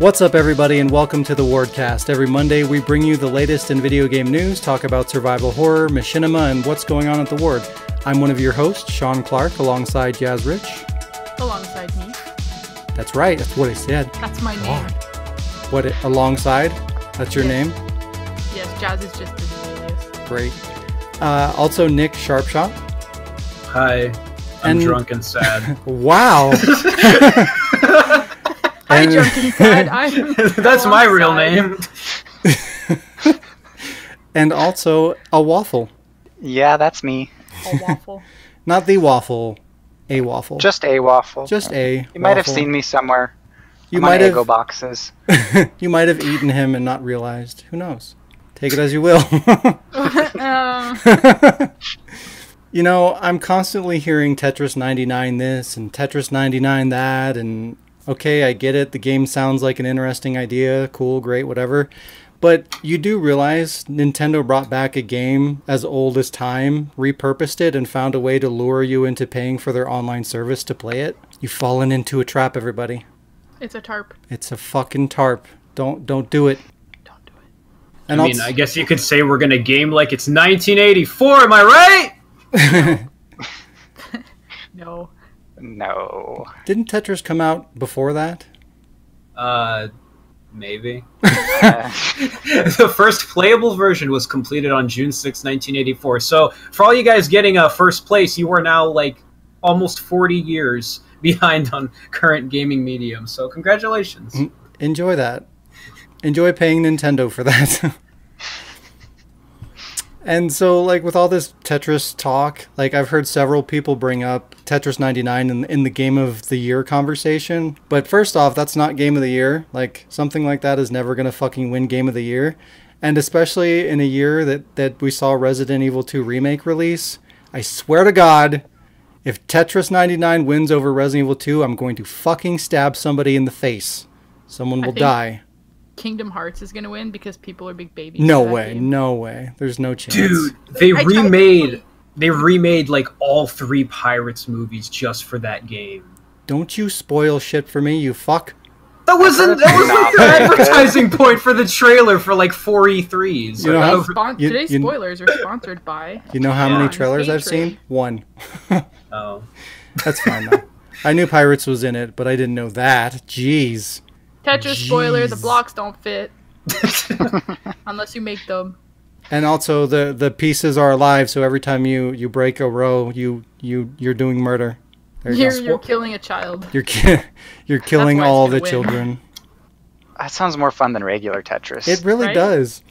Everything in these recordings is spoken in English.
What's up, everybody, and welcome to the Wardcast. Every Monday, we bring you the latest in video game news, talk about survival horror, machinima, and what's going on at the Ward. I'm one of your hosts, Shaun Clark, alongside Jazz Rich. Alongside me. That's right, that's what I said. That's my name. What, alongside? That's your name? Yes, Jazz is just the alias. Great. Also, Nick Sharpshot. Hi, I'm drunk and sad. Wow. Hi, drunk and sad. That's my real name. And also a waffle. Yeah, that's me. A waffle. Not the waffle, a waffle. Just a waffle. Just a You might have seen me somewhere. You I'm might on have Eggo boxes. You might have eaten him and not realized. Who knows? Take it as you will. You know, I'm constantly hearing Tetris 99 this and Tetris 99 that, and okay, I get it. The game sounds like an interesting idea. Cool, great, whatever. But you do realize Nintendo brought back a game as old as time, repurposed it, and found a way to lure you into paying for their online service to play it. You've fallen into a trap, everybody. It's a tarp. It's a fucking tarp. Don't do it. Don't do it. And I guess you could say we're gonna game like it's 1984. Am I right? No. No. Didn't Tetris come out before that? Maybe. The first playable version was completed on June 6, 1984. So, for all you guys getting first place, you are now, like, almost 40 years behind on current gaming medium. So, congratulations. Enjoy that. Enjoy paying Nintendo for that. And so, like, with all this Tetris talk, like, I've heard several people bring up Tetris 99 in the Game of the Year conversation. But first off, that's not Game of the Year. Like, something like that is never going to fucking win Game of the Year. And especially in a year that we saw Resident Evil 2 Remake release, I swear to God, if Tetris 99 wins over Resident Evil 2, I'm going to fucking stab somebody in the face. Someone will die. Kingdom Hearts is gonna win because people are big babies. No way, no way. There's no chance. Dude, they remade like all 3 Pirates movies just for that game. Don't you spoil shit for me, you fuck. That wasn't the advertising point for the trailer for like 4 E3s. You know how, today's spoilers are sponsored by. You know how many trailers I've seen? 1. Oh. That's fine though. I knew Pirates was in it, but I didn't know that. Jeez. Tetris spoiler, the blocks don't fit. Unless you make them. And also the pieces are alive, so every time you break a row, you're doing murder. You're killing a child. You're killing all the children. That sounds more fun than regular Tetris. It really does.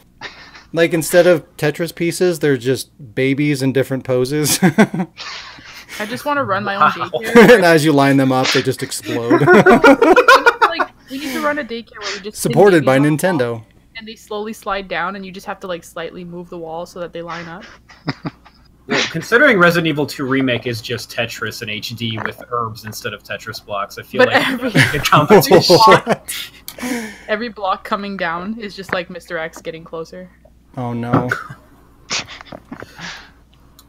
Like, instead of Tetris pieces, they're just babies in different poses. I just want to run my own daycare. And as you line them up, they just explode. We need to run a daycare where we just supported by Nintendo. And they slowly slide down, and you just have to like slightly move the wall so that they line up. Well, considering Resident Evil 2 Remake is just Tetris in HD with herbs instead of Tetris blocks, I feel a competition. Every block coming down is just like Mr. X getting closer. Oh no.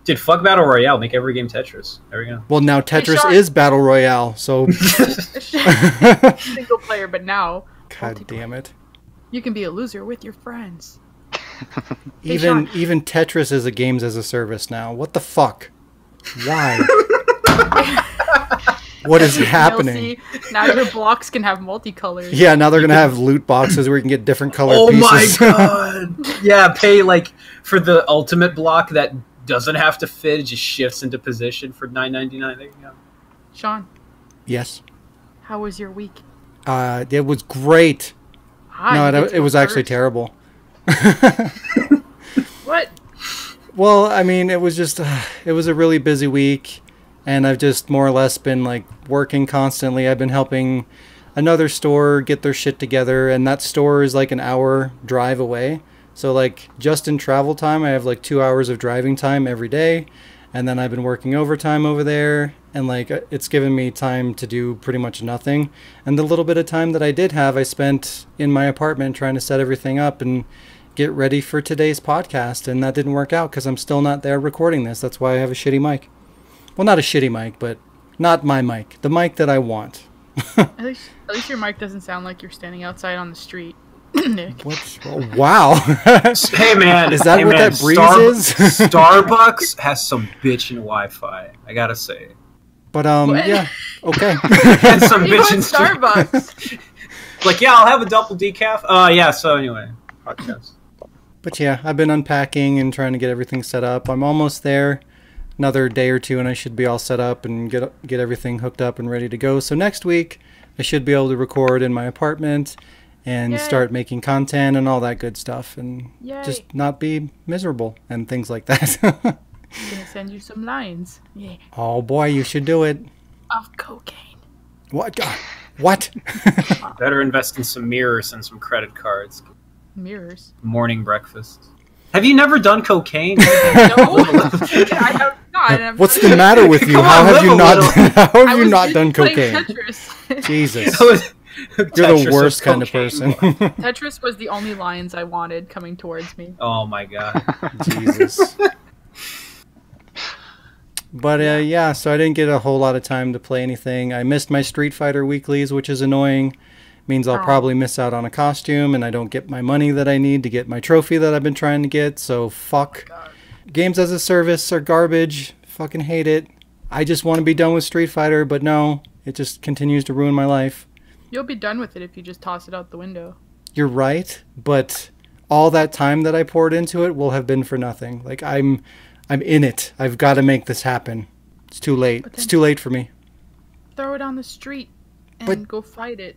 Dude, fuck Battle Royale. Make every game Tetris. There we go. Well, now Tetris is Battle Royale, so... Single player, but now... God damn it. You can be a loser with your friends. Even Tetris is a games as a service now. What the fuck? Why? What is happening? Now your blocks can have multicolors. Yeah, now they're going to have loot boxes where you can get different colored pieces. Oh my god! Yeah, pay like for the ultimate block that doesn't have to fit, it just shifts into position for $9.99. There you go. Shaun. Yes. How was your week? It was great. It was actually terrible. What? Well, I mean, it was just it was a really busy week, and I've just more or less been like working constantly. I've been helping another store get their shit together, and that store is like an hour drive away. So, like, just in travel time, I have, like, 2 hours of driving time every day. And then I've been working overtime over there. And, like, it's given me time to do pretty much nothing. And the little bit of time that I did have, I spent in my apartment trying to set everything up and get ready for today's podcast. And that didn't work out because I'm still not there recording this. That's why I have a shitty mic. Well, not a shitty mic, but not my mic. The mic that I want. At least your mic doesn't sound like you're standing outside on the street, Nick. What? Oh, wow. Hey man, Is that hey, what man, that breeze is? Starbucks has some bitchin' Wi-Fi. I gotta say. But What? yeah, okay. And some You want bitchin' Starbucks. Like, yeah, I'll have a double decaf. Yeah. So anyway, podcast. But yeah, I've been unpacking and trying to get everything set up. I'm almost there. Another day or two, and I should be all set up and get everything hooked up and ready to go. So next week, I should be able to record in my apartment and Yay. start making content and all that good stuff, and Yay. just not be miserable and things like that. Gonna send you some lines. Yeah. Oh boy, you should do it. Of cocaine. What? What? Better invest in some mirrors and some credit cards. Mirrors. Morning breakfast. Have you never done cocaine? No. I have not. I'm What's not- the matter with you? Come How on, have live you a not? little. How I have you was not busy done playing cocaine? Tetris. Jesus, You're you're the worst kind of person. Tetris was the only lines I wanted coming towards me. Oh my god. Jesus. But yeah, so I didn't get a whole lot of time to play anything. I missed my Street Fighter weeklies, which is annoying. Means I'll Oh. probably miss out on a costume, and I don't get my money that I need to get my trophy that I've been trying to get. So fuck. God. Games as a service are garbage. Fucking hate it. I just want to be done with Street Fighter, but no, it just continues to ruin my life. You'll be done with it if you just toss it out the window. You're right, but all that time that I poured into it will have been for nothing. Like I'm in it. I've got to make this happen. It's too late. But It's then- too late for me. Throw it on the street and But- go fight it.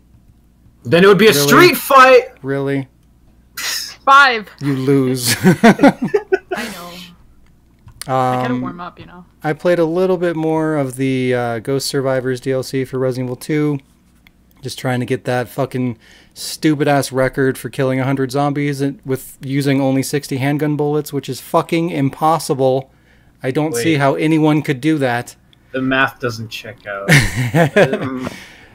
Then it would be a Really? street fight. Really? 5. You lose. I know. I gotta warm up, you know. I played a little bit more of the Ghost Survivors DLC for Resident Evil 2. Just trying to get that fucking stupid-ass record for killing 100 zombies with using only 60 handgun bullets, which is fucking impossible. I don't see Wait. how anyone could do that. The math doesn't check out.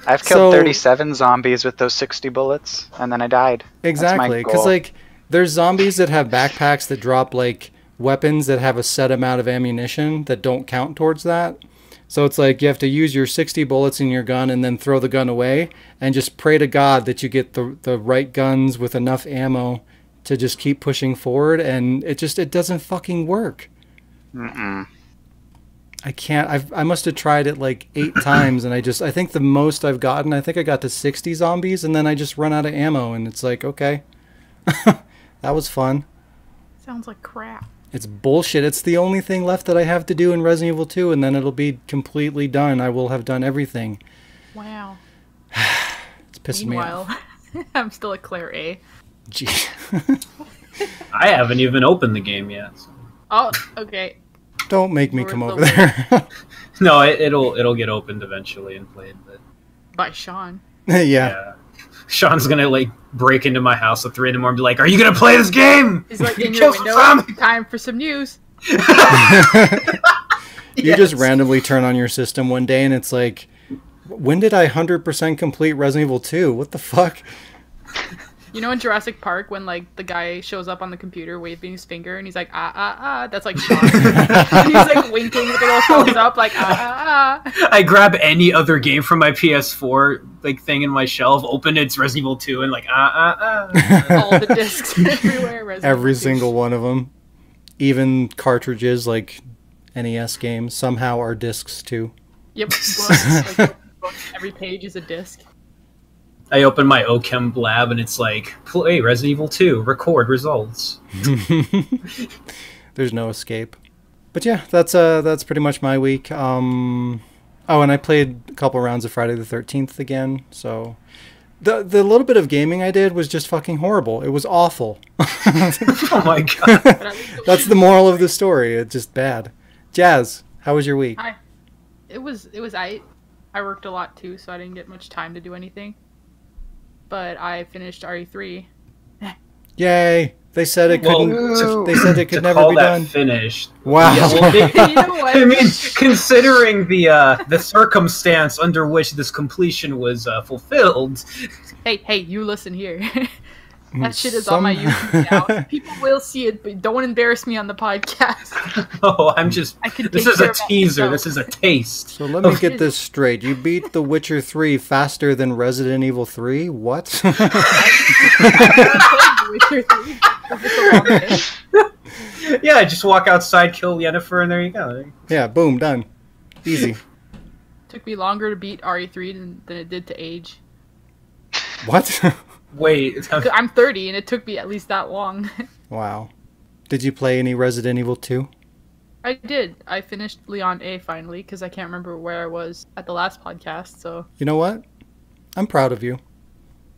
I've killed So- 37 zombies with those 60 bullets, and then I died. Exactly, because goal. like there's zombies that have backpacks that drop like weapons that have a set amount of ammunition that don't count towards that. So it's like you have to use your 60 bullets in your gun and then throw the gun away and just pray to God that you get the right guns with enough ammo to just keep pushing forward, and it doesn't fucking work. Mm-mm. I can't. I must have tried it like 8 times, and I think the most I've gotten, I think I got to 60 zombies, and then I just run out of ammo, and it's like, okay, that was fun. Sounds like crap. It's bullshit. It's the only thing left that I have to do in Resident Evil 2, and then it'll be completely done. I will have done everything. Wow. It's pissing me off. Meanwhile, I'm still at Claire A. Gee. I haven't even opened the game yet. So. Oh, okay. Don't make me Or come the over there. No, it'll get opened eventually and played. But By Shaun. Yeah. yeah, Sean's gonna like break into my house at 3 a.m. and be like, "Are you gonna play this game?" He's like in Kill your some window. zombies! Time for some news. You just randomly turn on your system one day, and it's like, when did I 100% complete Resident Evil 2? What the fuck? You know in Jurassic Park when like the guy shows up on the computer waving his finger and he's like that's like Shaun. He's like winking with the little thumbs up like I grab any other game from my PS4 like thing in my shelf, open it's Resident Evil 2, and like all the discs everywhere. Resident Every Evil 2. single one of them. Even cartridges like NES games somehow are discs too. Yep. Books, like, every page is a disc. I open my OChem lab and it's like, play Resident Evil 2, record results. There's no escape. But yeah, that's pretty much my week. Oh, and I played a couple rounds of Friday the 13th again. So the little bit of gaming I did was just fucking horrible. It was awful. Oh my god. But at least it That's the moral of the story. It's just bad. Jazz, how was your week? Hi. It was I worked a lot too, so I didn't get much time to do anything. But I finished RE3. Yay! They said it Well, couldn't. They said it could to never call be that done. finished. Wow. Yeah, well, You know what? I mean, considering the circumstance under which this completion was fulfilled. Hey, you listen here. That shit is on my YouTube now. People will see it, but don't embarrass me on the podcast. Oh, I'm just. I can This take is a care of teaser. myself. This is a taste. So let me get this straight. You beat The Witcher 3 faster than Resident Evil 3? What? I played The Witcher 3. It's a long day. Yeah, just walk outside, kill Yennefer, and there you go. Yeah, boom, done. Easy. Took me longer to beat RE3 than it did to age. What? Wait, I'm 30, and it took me at least that long. Wow. Did you play any Resident Evil 2? I did. I finished Leon A finally, because I can't remember where I was at the last podcast, so... You know what? I'm proud of you.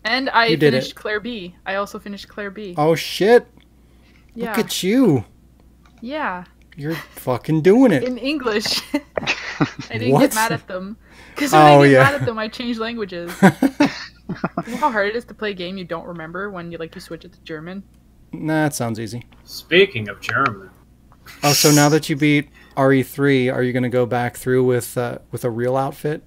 And I You did finished it. Claire B. I also finished Claire B. Oh, shit. Yeah. Look at you. Yeah. You're fucking doing it. In English. I didn't What? get mad at them. Because when Oh, I get yeah. mad at them, I change languages. You know how hard it is to play a game you don't remember when you switch it to German? Nah, it sounds easy. speaking of German. Oh, so now that you beat RE3, are you going to go back through with a real outfit?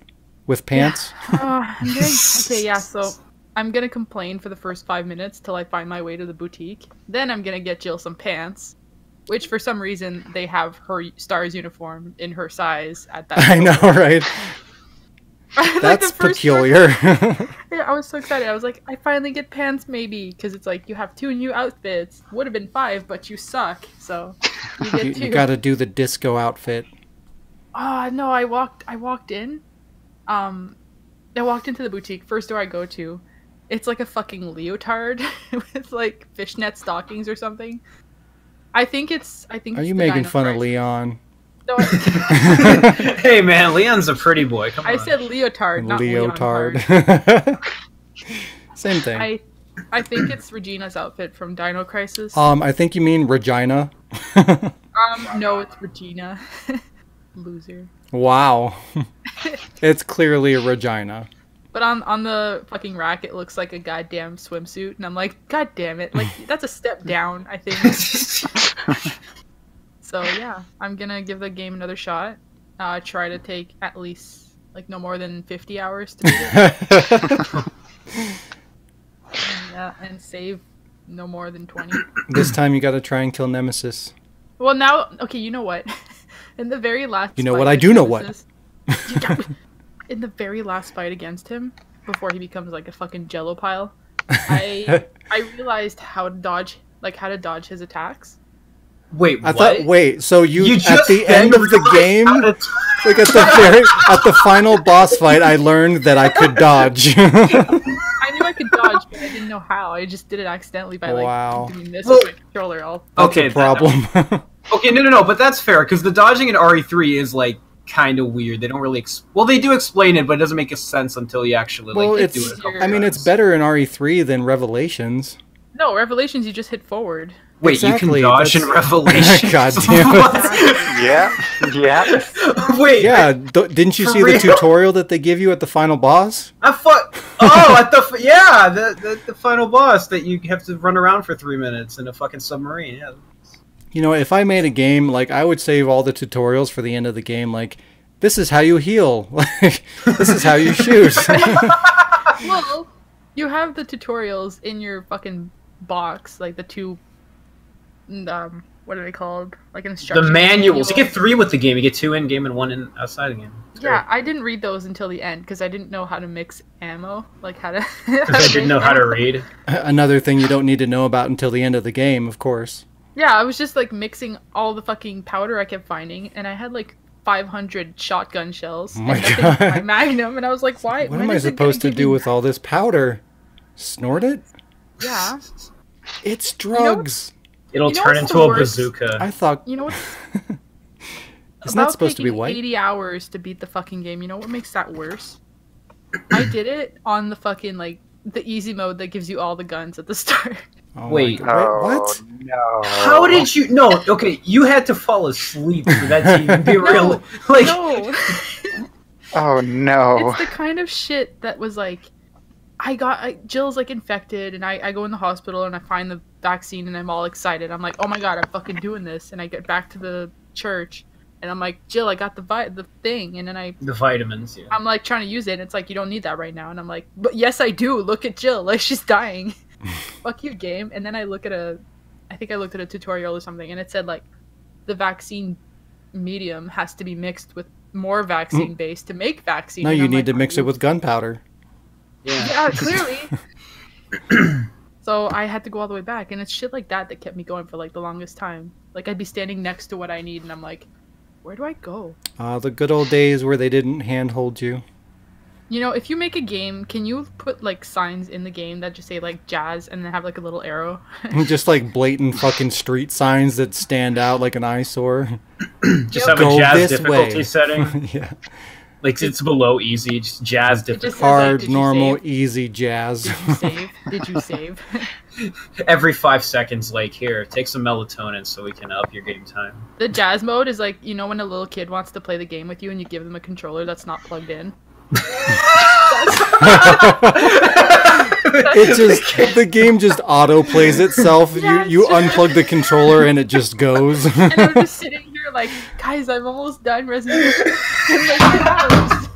With pants? Okay, yeah, so I'm gonna complain for the first 5 minutes till I find my way to the boutique. Then I'm gonna get Jill some pants, which for some reason they have her Stars uniform in her size at that I know, right? Like, That's the first peculiar. Yeah, I was so excited. I was like, I finally get pants, maybe, because it's like you have 2 new outfits. Would have been 5, but you suck. So you get 2. You got to do the disco outfit. No, I walked in. I walked into the boutique. First door I go to, it's like a fucking leotard with like fishnet stockings or something. I think Are it's you the making Dino fun of Crisis. Leon? No, Hey man, Leon's a pretty boy. Come on. I said leotard, not Leotard. leotard. Same thing. I think it's Regina's outfit from Dino Crisis. I think you mean Regina. No, it's Regina. Loser. Wow. It's clearly a Regina. But on the fucking rack, it looks like a goddamn swimsuit, and I'm like, god damn it, like that's a step down, I think. So yeah, I'm gonna give the game another shot. Try to take at least no more than 50 hours to beat it. And save no more than 20. This time you got to try and kill Nemesis. Well, now, okay, you know what? In the very last You know fight what? I with do know what. Nemesis- In the very last fight against him, before he becomes like a fucking jello pile, I realized how to dodge his attacks. Wait, I what? thought. So you at just the then end of the realized game, how to- like at the final boss fight, I learned that I could dodge. I knew I could dodge, but I didn't know how. I just did it accidentally by Wow. doing this Well, with my controller. All Okay, Problem. Okay, no, but that's fair because the dodging in RE3 is kind of weird. They don't really. Well, they do explain it, but it doesn't make a sense until you actually Well, do it's. it. A couple I mean, it's times. better in RE3 than Revelations. No, Revelations, you just hit forward. Wait, Exactly, you can dodge in that's- Revelation. God damn it. What? Yeah. Wait. Yeah, didn't you For see the real? tutorial that they give you at the final boss? I thought. Oh, at the final boss that you have to run around for 3 minutes in a fucking submarine. Yeah. You know, if I made a game, I would save all the tutorials for the end of the game. This is how you heal. This is how you shoot. Well, you have the tutorials in your fucking box, like the 2, what are they called? Like The instructions. manuals. You get 3 with the game. You get 2 in game and 1 in outside the game. It's Yeah, I didn't read those until the end because I didn't know how to mix ammo, like how to. Because I didn't know how to read. Another thing you don't need to know about until the end of the game, of course. Yeah, I was just mixing all the fucking powder I kept finding, and I had 500 shotgun shells. Oh my and nothing God. but my Magnum, and I was like, why? What when am I is it supposed to gonna give do me with all this powder? Snort it? Yeah. It's drugs. It'll You know turn what's into the a worst? bazooka. I thought. You know what? Isn't that supposed to be white? 80 hours to beat the fucking game. You know what makes that worse? I did it on the fucking the easy mode that gives you all the guns at the start. Oh my Wait. God. Oh, What? no. How did you? No, okay, you had to fall asleep for that to even be real. No. Oh, no. It's the kind of shit that was Jill's infected, and I go in the hospital and I find the vaccine and I'm all excited. I'm like, oh my god, I'm fucking doing this. And I get back to the church and I'm like, Jill, I got the thing. And then the vitamins. Yeah. I'm trying to use it. And it's you don't need that right now. And I'm like, but yes, I do. Look at Jill. She's dying. fuck you, game. And then I look at I think I looked at a tutorial or something, and it said like the vaccine medium has to be mixed with more vaccine base to make vaccine. No, and you I'm need like, to mix it with gunpowder. Yeah, clearly. So I had to go all the way back, and it's shit like that that kept me going for like the longest time. Like I'd be standing next to what I need, and I'm like, where do I go? The good old days where they didn't handhold you. You know, if you make a game, can you put like signs in the game that just say like jazz and then have like a little arrow? Just like blatant fucking street signs that stand out like an eyesore. Just have Go a jazz this difficulty way. setting. Yeah. Like it's below easy, just jazz It just difficulty. says, like, Hard, did you normal, save? easy jazz. Did you save? Did you save? Every 5 seconds, like, here, take some melatonin so we can up your game time. The jazz mode is like, you know, when a little kid wants to play the game with you and you give them a controller that's not plugged in. It just the game just auto plays itself. Yes. You unplug the controller and it just goes. And I'm just sitting here like, guys, I'm almost done Resident Evil. I'm like, "Hours."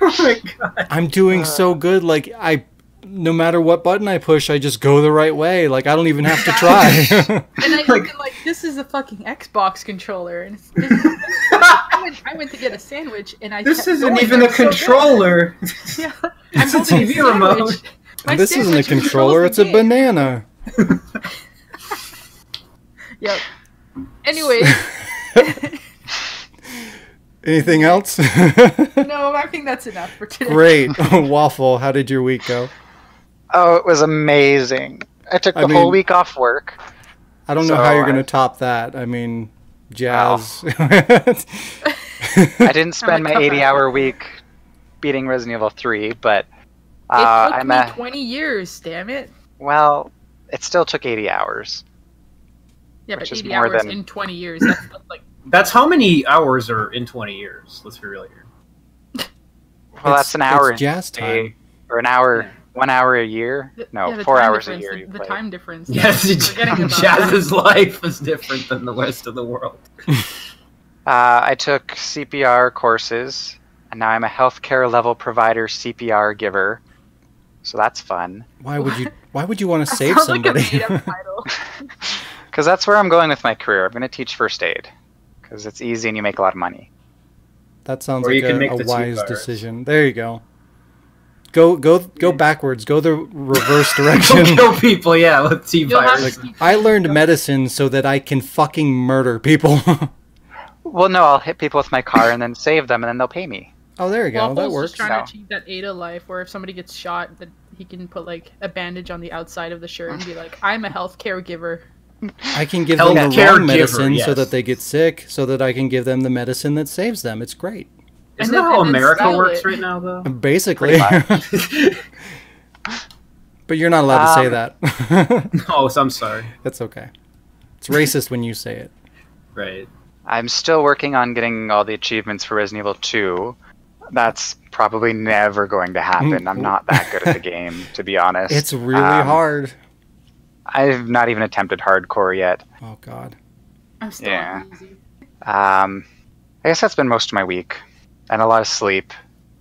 Oh my god. I'm doing so good. Like no matter what button I push, I just go the right way. Like I don't even have to try. And I even like, this is a fucking Xbox controller, and I went to get a sandwich, and I. This kept isn't going, even it a was so good. controller. Yeah, It's I'm a holding TV sandwich. remote. My This isn't a sandwich controls controller. the It's a game. banana. Yep. Anyway, Anything else? no, I think that's enough for today. Great. Waffle, how did your week go? Oh, it was amazing. I took the I whole mean- week off work. I don't know So how you're going to I- top that. I mean, jazz. I didn't spend my tough 80-hour week beating Resident Evil 3, but It took I'm me 20 years, damn it. well, it still took 80 hours. Yeah, Which but is 80 more hours than- in 20 years, that's like, That's how many hours are in 20 years. Let's be real here. Well, that's an hour It's jazz a- time. or an hour, 1 hour a year. No, yeah, the 4 time hours a difference, year. The, You the play. time difference. Yes, Forgetting about Jazz's life is different than the rest of the world. I took CPR courses, and now I'm a healthcare level provider CPR giver. So that's fun. Why would you want to That save sounds like a somebody? made-up title. Because that's where I'm going with my career. I'm going to teach first aid. Because it's easy and you make a lot of money. That sounds Or like you can make a the two wise cars. decision. There you go. Go backwards. Go the reverse direction. Don't kill people, yeah, with You'll have T-virus. to- I learned medicine so that I can fucking murder people. Well, no, I'll hit people with my car and then save them, and then they'll pay me. Oh, there you go. That Waffle's works. just trying No. to achieve that Ada life, where if somebody gets shot, that he can put like a bandage on the outside of the shirt and be like, "I'm a healthcare giver." I can give them the Healthcare wrong giver, medicine so yes. that they get sick, so that I can give them the medicine that saves them. It's great. Isn't And that then- how and then America sell works it. right now, though? Basically. Pretty But you're not allowed to say that. Oh, so I'm sorry. That's okay. It's racist when you say it. Right. I'm still working on getting all the achievements for Resident Evil 2. That's probably never going to happen. I'm not that good at the game, to be honest. It's really hard. I've not even attempted hardcore yet. Oh, God. I'm still Yeah. on easy. I guess that's been most of my week. And a lot of sleep.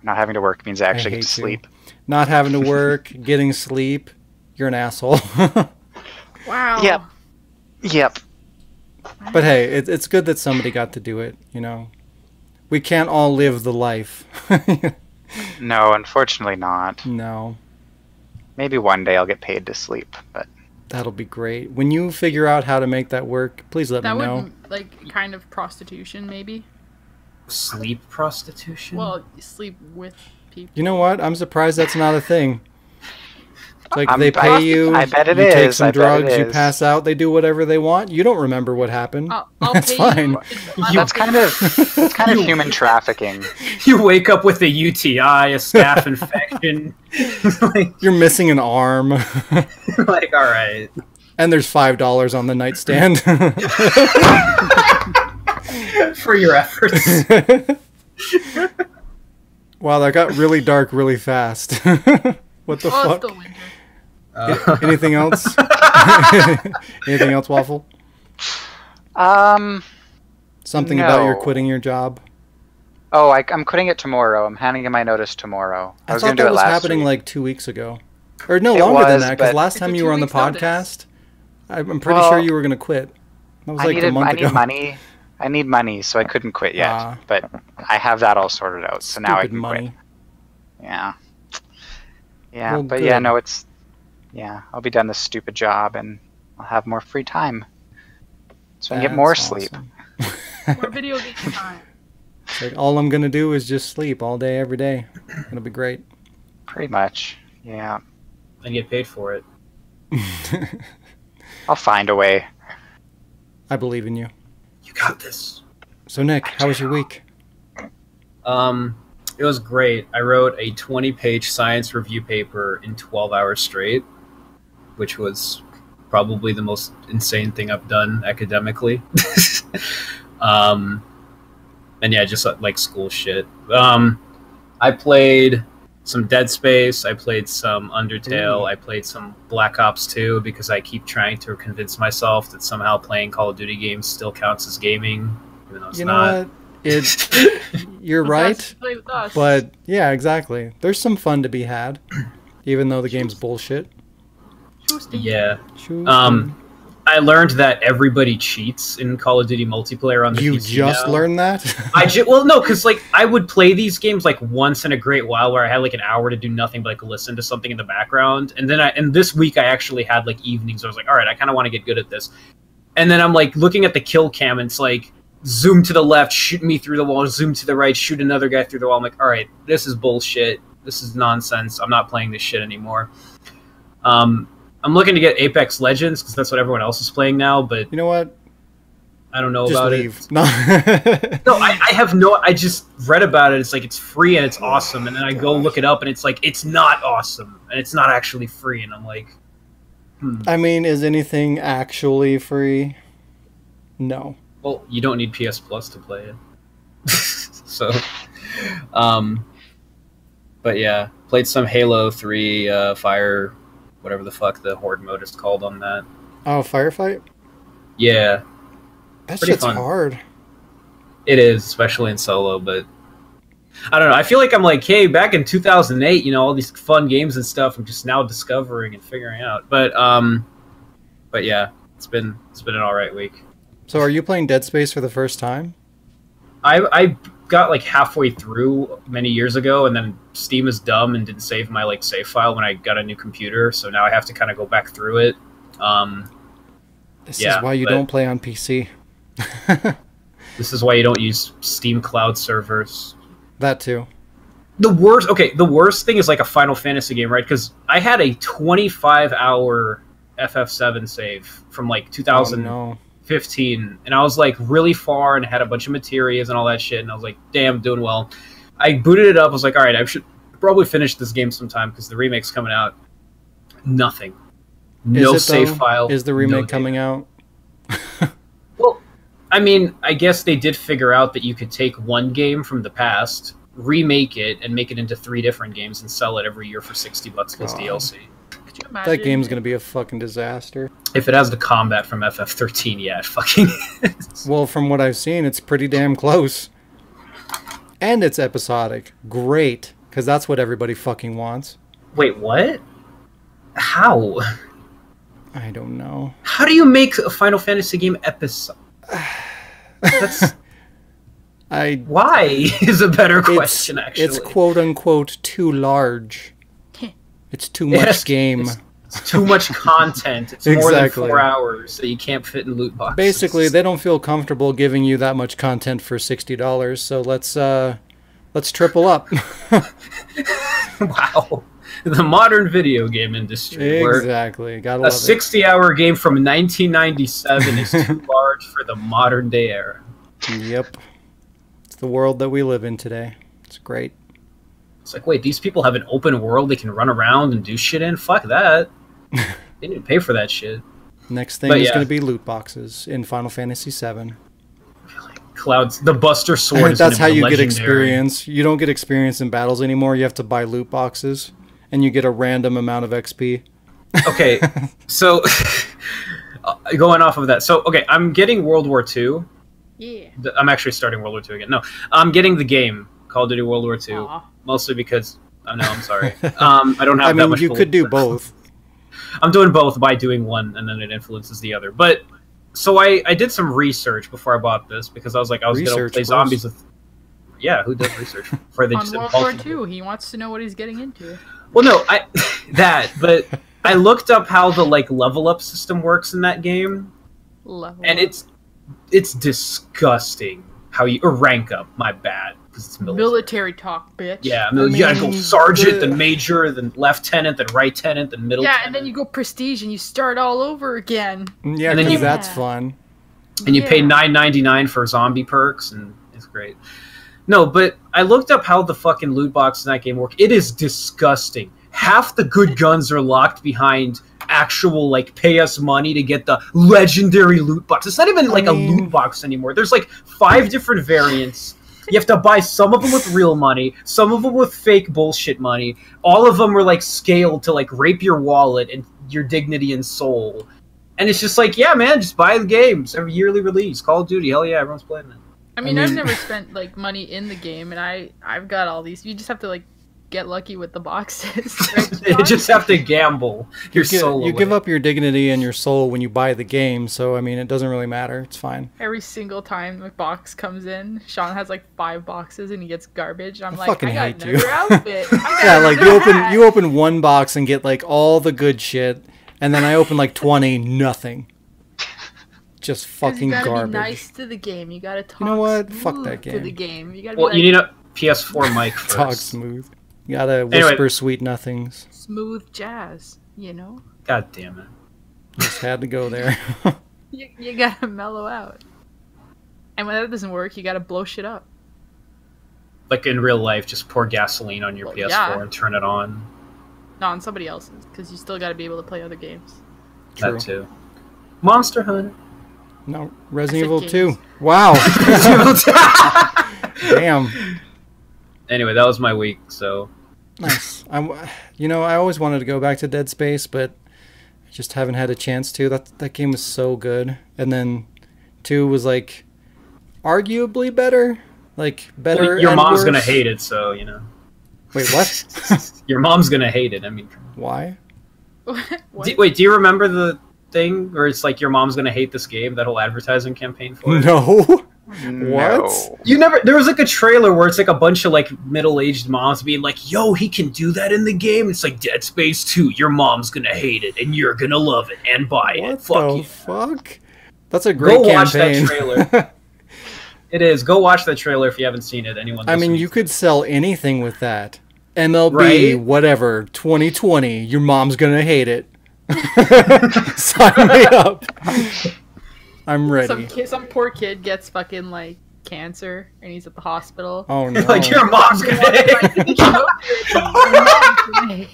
Not having to work means I actually get hate to you. sleep. Not having to work, getting sleep. You're an asshole. Wow. Yep. Yep. But hey, it's good that somebody got to do it, you know. We can't all live the life. No, unfortunately not. No, Maybe one day I'll get paid to sleep, but that'll be great. When you figure out how to make that work, please let That me would know. like kind of prostitution, maybe. Sleep prostitution? Well, you sleep with people. You know what? I'm surprised that's not a thing. It's like I'm- they pay you, I bet it you take is, some I bet it drugs, you is. pass out, they do whatever they want. You don't remember what happened. I'll That's pay fine. You. that's kind of human trafficking. You wake up with a UTI, a staph infection. like, You're missing an arm, like, all right. and there's $5 on the nightstand. For your efforts. Wow, that got really dark really fast. What the Oh, fuck? it's still winter. Anything else? Anything else, Waffle? Something about your No. quitting your job? Oh, I'm quitting it tomorrow. I'm handing in my notice tomorrow. I was thought going to do that it was last happening week. like 2 weeks ago. Or no, It longer than was, that, because but- last It's time a you were on the 2 weeks podcast, I'm pretty Well, sure you were going to quit. That was like a month I ago. need money. I need money, so I couldn't quit yet. Ah. But I have that all sorted out, so now I Stupid can money. quit. Yeah. Yeah, Well, but yeah, good. no, it's... Yeah, I'll be done this stupid job, and I'll have more free time. So I can get more That's sleep. awesome. More video game time. It's like, all I'm going to do is just sleep all day, every day. It'll be great. Pretty much. Yeah. And get paid for it. I'll find a way. I believe in you. You got this. So, Nick, how was your week? It was great. I wrote a 20-page science review paper in 12 hours straight, which was probably the most insane thing I've done academically. And yeah, just like school shit. I played some Dead Space. I played some Undertale. Ooh. I played some Black Ops 2 because I keep trying to convince myself that somehow playing Call of Duty games still counts as gaming, even though it's You not. know what? You're But right. that's play with us. But, yeah, exactly. There's some fun to be had, even though the game's bullshit. Yeah. Shoot. I learned that everybody cheats in Call of Duty multiplayer on the You PC just now. learned that? Well, no, because like I would play these games like once in a great while, where I had like an hour to do nothing but like listen to something in the background, and then and this week I actually had like evenings. Where I was like, all right, I kind of want to get good at this, and then I'm like looking at the kill cam, and it's like zoom to the left, shoot me through the wall, zoom to the right, shoot another guy through the wall. I'm like, all right, this is bullshit. This is nonsense. I'm not playing this shit anymore. I'm looking to get Apex Legends because that's what everyone else is playing now, but You know what? I don't know Just about leave. it. No. No, I have no. I just read about it. It's like it's free and it's awesome, and then I go look it up, and it's like it's not awesome, and it's not actually free, and I'm like, I mean, is anything actually free? No. well, you don't need PS Plus to play it. So, but yeah, played some Halo 3 Fire, whatever the fuck the Horde mode is called on that. Oh, Firefight? Yeah, That Pretty shit's fun. hard. it is, especially in solo, but I don't know. I feel like I'm like, hey, back in 2008, you know, all these fun games and stuff I'm just now discovering and figuring out. But yeah, it's been an all right week. So are you playing Dead Space for the first time? I got like halfway through many years ago, and then Steam is dumb and didn't save my like save file when I got a new computer, so now I have to kind of go back through it. This Yeah, is why you but- don't play on PC. This is why you don't use Steam cloud servers. That too. The worst thing is like a Final Fantasy game, right? Because I had a 25-hour FF7 save from like Oh, 2015, no. and I was like really far and had a bunch of materials and all that shit, and I was like, damn, doing well. I booted it up. I was like, all right, I should probably finish this game sometime because the remake's coming out. Nothing. No Is it, save though? file. Is the no remake data. coming out? Well, I mean, I guess they did figure out that you could take one game from the past, remake it, and make it into 3 different games and sell it every year for $60 plus God. DLC. Could you imagine? That game's gonna be a fucking disaster. If it has the combat from FF13, yeah, it fucking is. Well, from what I've seen, it's pretty damn close. And it's episodic. Great. Because that's what everybody fucking wants. Wait, what? How? I don't know. How do you make a Final Fantasy game episode? That's why is a better question. Actually, It's quote unquote too large. It's too much Yes, game. It's too much content. It's more than Exactly. 4 hours that you can't fit in loot boxes. Basically, they don't feel comfortable giving you that much content for $60. So let's triple up. Wow. The modern video game industry, where Exactly. Gotta a love it. 60-hour game from 1997 is too large for the modern day era. Yep. It's the world that we live in today. It's great. It's like, wait, these people have an open world they can run around and do shit in? Fuck that. They need to pay for that shit. Next thing But is yeah. going to be loot boxes in Final Fantasy VII. Clouds, the Buster Sword is That's how gonna be you get legendary. experience. You don't get experience in battles anymore. You have to buy loot boxes, and you get a random amount of XP. Okay, so going off of that, so okay, I'm getting World War II. Yeah. I'm actually starting World War II again. No, I'm getting the game Call of Duty World War II Aw. mostly because Oh, no, I'm sorry. I don't have I that mean, much. you could do both. I'm doing both by doing one, and then it influences the other. But so I did some research before I bought this because I was like, I was going to play zombies with. Yeah, who does research for the On World War II, he wants to know what he's getting into. Well, no, but I looked up how the like level up system works in that game, and it's disgusting how you or rank up. My bad, because it's military talk, bitch. Yeah, you gotta go sergeant, then major, then lieutenant, then lieutenant, then middle. Yeah, and then you go prestige, and you start all over again. Yeah, because that's fun. And you pay $9.99 for zombie perks, and it's great. No, but I looked up how the fucking loot boxes in that game work. It is disgusting. Half the good guns are locked behind actual, like, pay us money to get the legendary loot box. It's not even, like, a loot box anymore. There's, like, 5 different variants. You have to buy some of them with real money, some of them with fake bullshit money. All of them are, like, scaled to, like, rape your wallet and your dignity and soul. And it's just like, yeah, man, just buy the games. Every yearly release. Call of Duty, hell yeah, everyone's playing it. I mean, I've never spent, like, money in the game, and I've got all these. You just have to, like, get lucky with the boxes. Right, you just have to gamble your soul You away. give up your dignity and your soul when you buy the game, so, I mean, it doesn't really matter. It's fine. Every single time the box comes in, Shaun has, like, 5 boxes, and he gets garbage. I'm like, fucking I got hate another you. outfit. Yeah, like, you open one box and get, like, all the good shit, and then I open, like, 20, nothing. Just fucking garbage. You gotta garbage. be nice to the game. You gotta talk. You know what? Smooth Fuck that to game. the game. You gotta. Well, be like, you need a PS4 mic first. Talk smooth. You gotta whisper sweet nothings. smooth jazz. You know. God damn it! Just had to go there. You gotta mellow out. And when that doesn't work, you gotta blow shit up. Like in real life, just pour gasoline on your PS4 and turn it on. No, on somebody else's, because you still gotta be able to play other games. True. That too. Monster Hunter. No, Resident Evil games. 2. Wow. Damn. Anyway, that was my week. So Nice. I always wanted to go back to Dead Space, but I just haven't had a chance to. That game was so good. And then 2 was like arguably better. Like better. well, your and mom's worse. gonna hate it, so you know. Wait, what? Your mom's gonna hate it. I mean, Why? What? do you remember the thing where it's like your mom's gonna hate this game? That whole advertising campaign for it. No. No. What? You never. There was like a trailer where it's like a bunch of like middle-aged moms being like, "Yo, he can do that in the game." It's like Dead Space 2. Your mom's gonna hate it, and you're gonna love it and buy it. What Fuck the you. fuck? That's a great Go watch campaign. that trailer. It is. Go watch that trailer if you haven't seen it. Anyone? I mean, listening. you could sell anything with that. MLB, Right? whatever, 2020. Your mom's gonna hate it. Sign me up. I'm ready. Some poor kid gets fucking like cancer and he's at the hospital. Oh no! Like your mom's gonna hate it.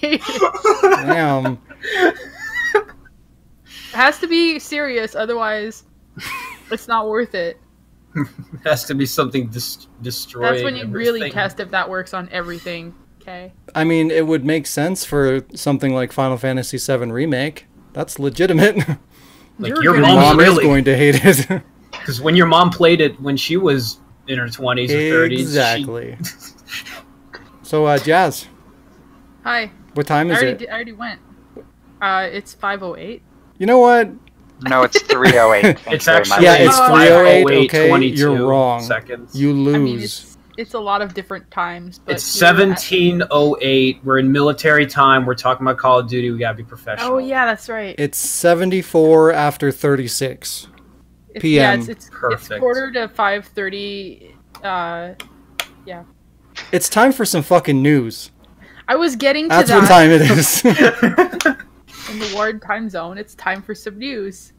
It Damn. has to be serious, otherwise it's not worth it. It has to be something destroying. That's when you really everything. test if that works on everything. Okay. I mean, it would make sense for something like Final Fantasy VII Remake. That's legitimate. Like You're your gonna- Your mom's mom is really going to hate it. because when your mom played it when she was in her 20s or 30s, Exactly. So, Jazz, Hi. what time is it? I already went. It's 5:08. You know what? No, it's 308. Thank It's you very actually much. Yeah, it's Oh, 308. 5:08, Okay, 22 you're wrong. Seconds. You lose. I mean, it's a lot of different times, but It's you're at- 1708. We're in military time. We're talking about Call of Duty. We gotta be professional. Oh yeah, that's right. It's 74 after 36. It's, PM. Yeah, it's Perfect. quarter to 5:30. It's time for some fucking news. I was getting to That's that what time it is. in the Ward time zone. It's time for some news.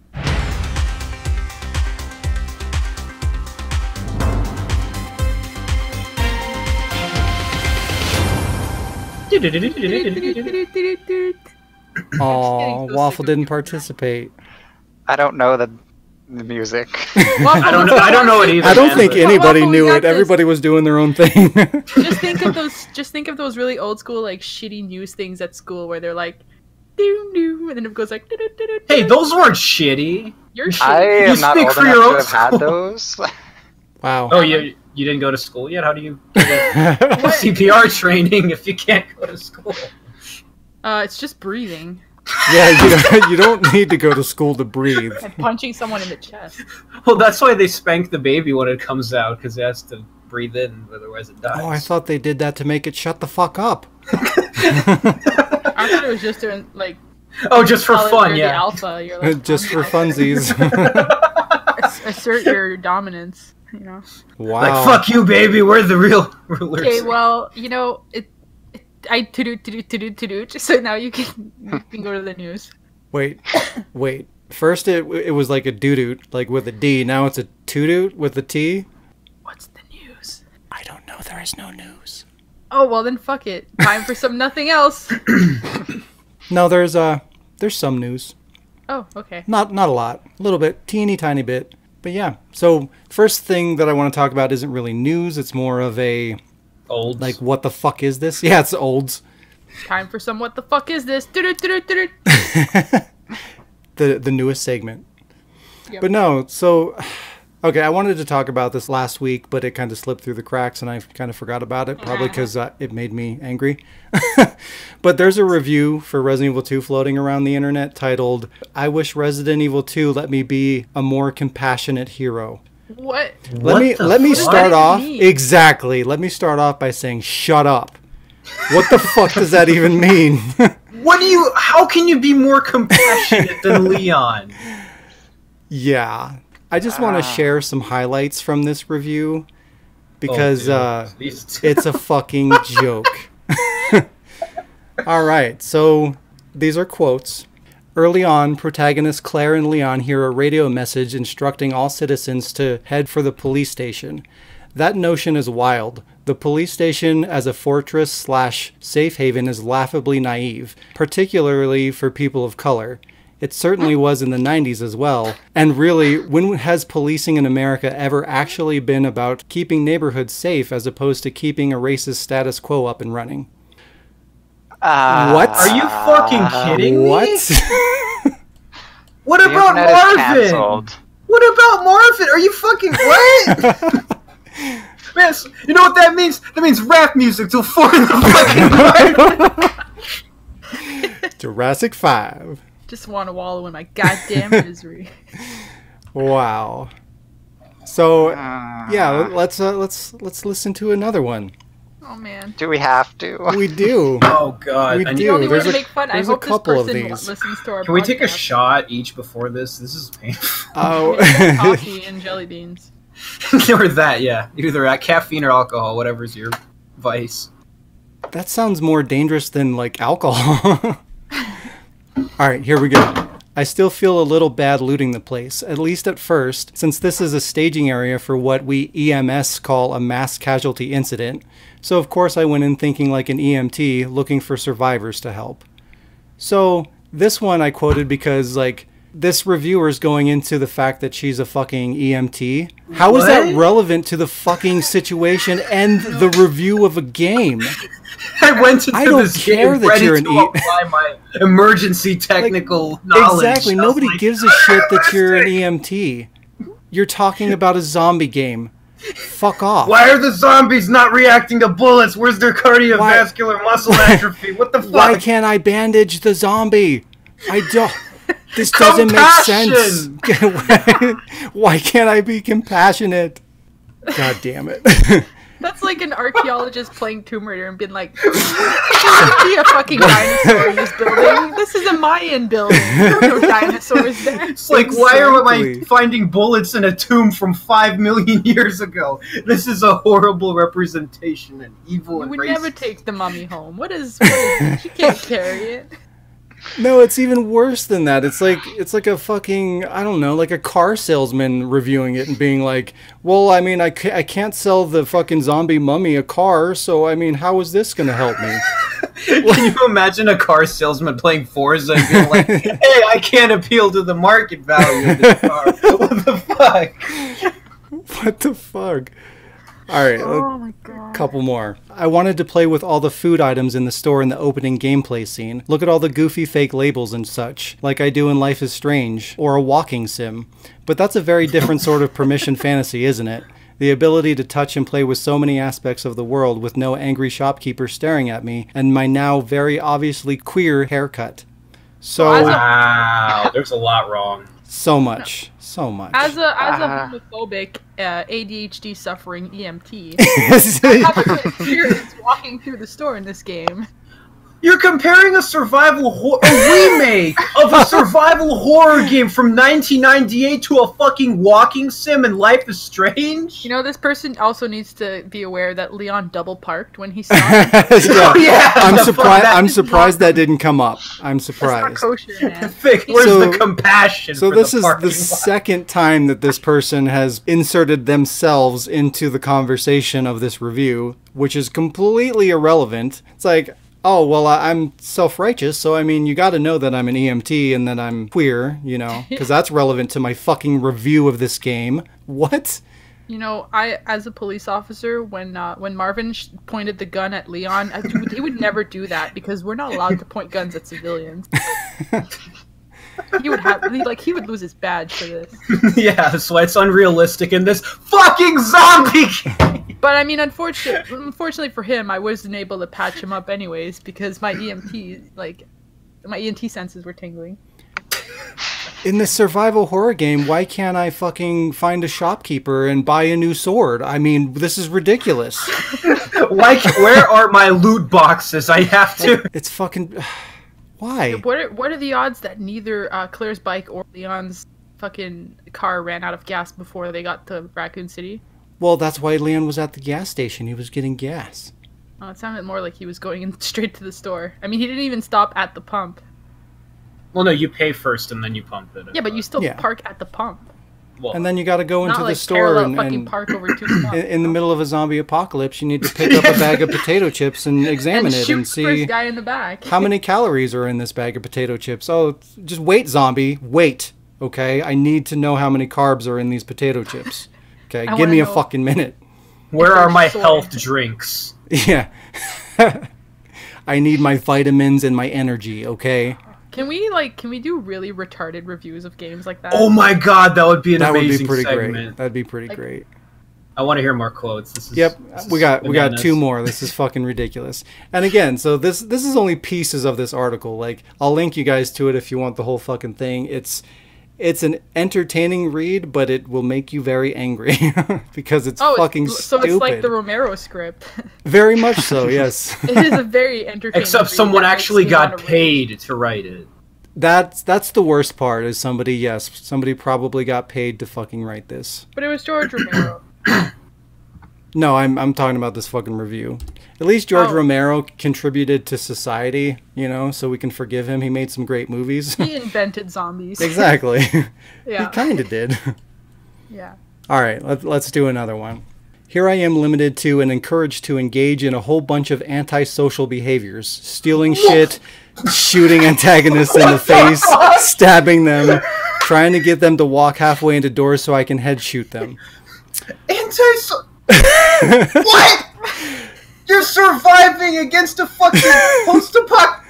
Aw, so Waffle sick of didn't you. participate. I don't know the music. I don't know it either. I don't man, think but- anybody Waffle, we knew got it. this. Everybody was doing their own thing. Just think of those. Just think of those really old school, like shitty news things at school where they're like, doo doo, and then it goes like, doo doo doo doo. Hey, those weren't shitty. You're I shitty. am not speak old for your enough own to have had school. those. Wow. Oh, you You didn't go to school yet? How do you get CPR training if you can't go to school? It's just breathing. Yeah, you don't need to go to school to breathe. And punching someone in the chest. Well, that's why they spank the baby when it comes out, because it has to breathe in, otherwise it dies. Oh, I thought they did that to make it shut the fuck up. I thought it was just doing, like... Oh, just for fun, you're yeah. the alpha. You're like, Just for funsies. assert your dominance, you know? Wow. Like, fuck you, baby, we're the real rulers. Okay, well, you know, I to-do, so now you can go to the news. Wait. First it was like a doo-doot, like with a D. Now it's a toot-doot with a T. What's the news? I don't know. There is no news. Oh, well then fuck it. Time for some nothing else. No, there's some news. Oh, okay. Not a lot. A little bit. Teeny tiny bit. But yeah. So first thing that I want to talk about isn't really news. It's more of a... Olds. Like, what the fuck is this? Yeah, it's olds. Time for some what the fuck is this? Do-do-do-do-do-do. The newest segment. Yep. But no, so... Okay, I wanted to talk about this last week, but it kind of slipped through the cracks and I kind of forgot about it, probably because it made me angry. But there's a review for Resident Evil 2 floating around the internet titled, "I wish Resident Evil 2 let me be a more compassionate hero." What? Let me start off... mean? Exactly. Let me start off by saying, shut up. What the fuck does that even mean? How can you be more compassionate than Leon? Yeah. I just want to share some highlights from this review because it's a fucking joke. All right, so these are quotes. Early on, protagonists Claire and Leon hear a radio message instructing all citizens to head for the police station. That notion is wild. The police station as a fortress/safe haven is laughably naive, particularly for people of color. It certainly was in the 90s as well. And really, when has policing in America ever actually been about keeping neighborhoods safe as opposed to keeping a racist status quo up and running? What? Are you fucking kidding me? What? What The about internet is Marvin? canceled. What about Marvin? Are you fucking what? Man, you know what that means? That means rap music till 4 in the fucking morning. Jurassic 5. Just want to wallow in my goddamn misery. Wow. So, yeah, let's listen to another one. Oh man. Do we have to? We do. Oh god. We I do. need- The only way There's to a- make fun. I there's a hope this couple of person these. listens to our Can we take a podcast. shot each before this? This is painful. Oh. Coffee and jelly beans. Or that, yeah. Either at caffeine or alcohol, whatever's your vice. That sounds more dangerous than, like, alcohol. All right, here we go. I still feel a little bad looting the place, at least at first, since this is a staging area for what we EMS call a mass casualty incident. So of course I went in thinking like an EMT, looking for survivors to help. So this one I quoted because, like, this reviewer's going into the fact that she's a fucking EMT. How is that What? relevant to the fucking situation and the review of a game? I went into I don't this care game that ready you're an to apply my emergency technical knowledge. Exactly. I was Nobody like, gives a shit that you're an EMT. You're talking about a zombie game. Fuck off. Why are the zombies not reacting to bullets? Where's their cardiovascular muscle atrophy? What the fuck? Why can't I bandage the zombie? I don't. This doesn't make sense. Why can't I be compassionate? God damn it. That's like an archaeologist playing Tomb Raider and being like, "There should be a fucking dinosaur in this building. This is a Mayan building. There are no dinosaurs there." It's like, why am I Exactly. finding bullets in a tomb from 5 million years ago? This is a horrible representation and evil You and would racist. never take the mummy home. What is she can't carry it. No, it's even worse than that. It's like a fucking, I don't know, like a car salesman reviewing it and being like, well, I mean, I can't sell the fucking zombie mummy a car, so I mean, how is this going to help me? Can you imagine a car salesman playing Forza and being like, hey, I can't appeal to the market value of this car. What the fuck? What the fuck? All right, Oh my god. couple more. I wanted to play with all the food items in the store in the opening gameplay scene. Look at all the goofy fake labels and such, like I do in Life is Strange, or a walking sim. But that's a very different sort of permission fantasy, isn't it? The ability to touch and play with so many aspects of the world with no angry shopkeeper staring at me, and my now very obviously queer haircut. So, Wow, there's a lot wrong. so much. So much. As a homophobic, ADHD suffering EMT, I have a good experience walking through the store in this game. You're comparing a remake of a survival horror game from 1998 to a fucking walking sim in Life is Strange? You know, this person also needs to be aware that Leon double parked when he saw Yeah. I'm surprised that didn't come up. I'm surprised. That's not kosher, man. Vic, where's the compassion? So for this the is parking the lot? second time that this person has inserted themselves into the conversation of this review, which is completely irrelevant. It's like, oh, well, I'm self-righteous, so I mean, you got to know that I'm an EMT and that I'm queer, you know, because that's relevant to my fucking review of this game. What? You know, I, as a police officer, when Marvin pointed the gun at Leon, he would never do that because we're not allowed to point guns at civilians. He would lose his badge for this. Yeah, that's why it's unrealistic in this fucking zombie game. But I mean, unfortunately for him, I wasn't able to patch him up anyways because my EMT senses were tingling. In this survival horror game, why can't I fucking find a shopkeeper and buy a new sword? I mean, this is ridiculous. Where are my loot boxes? I have to. It's fucking... Why? What are the odds that neither Claire's bike or Leon's fucking car ran out of gas before they got to Raccoon City? Well, that's why Leon was at the gas station. He was getting gas. Oh, it sounded more like he was going in straight to the store. I mean, he didn't even stop at the pump. Well, no, you pay first and then you pump it. Yeah, but you still park at the pump. Well, And then you got to go into Not the like store and park over 2 months. in the middle of a zombie apocalypse, you need to pick up a bag of potato chips and examine it shoot and the see first guy in the back. how many calories are in this bag of potato chips. Oh, just wait, zombie. Wait. Okay? I need to know how many carbs are in these potato chips. Okay? Give me a fucking minute. Where are my health drinks? Yeah. I need my vitamins and my energy, okay? Can we do really retarded reviews of games like that? Oh my god, that would be an amazing That would be pretty segment. great. That'd be pretty great. I want to hear more quotes. This is, Yep, this is we got bananas. 2 more. This is fucking ridiculous. And again, so this is only pieces of this article. Like, I'll link you guys to it if you want the whole fucking thing. It's an entertaining read, but it will make you very angry because it's fucking so stupid. it's like the Romero script. Very much so, yes. It is a very entertaining. Except read someone that actually makes me got wanna read. paid to write it. That's the worst part. Is somebody probably got paid to fucking write this. But it was George Romero. No, I'm talking about this fucking review. At least George Romero contributed to society, you know, so we can forgive him. He made some great movies. He invented zombies. Exactly. Yeah. He kind of did. Yeah. All right, let's do another one. Here I am limited to and encouraged to engage in a whole bunch of antisocial behaviors. Stealing shit, shooting antagonists in the face, stabbing them, trying to get them to walk halfway into doors so I can head shoot them. What? You're surviving against a fucking post-apocalypse.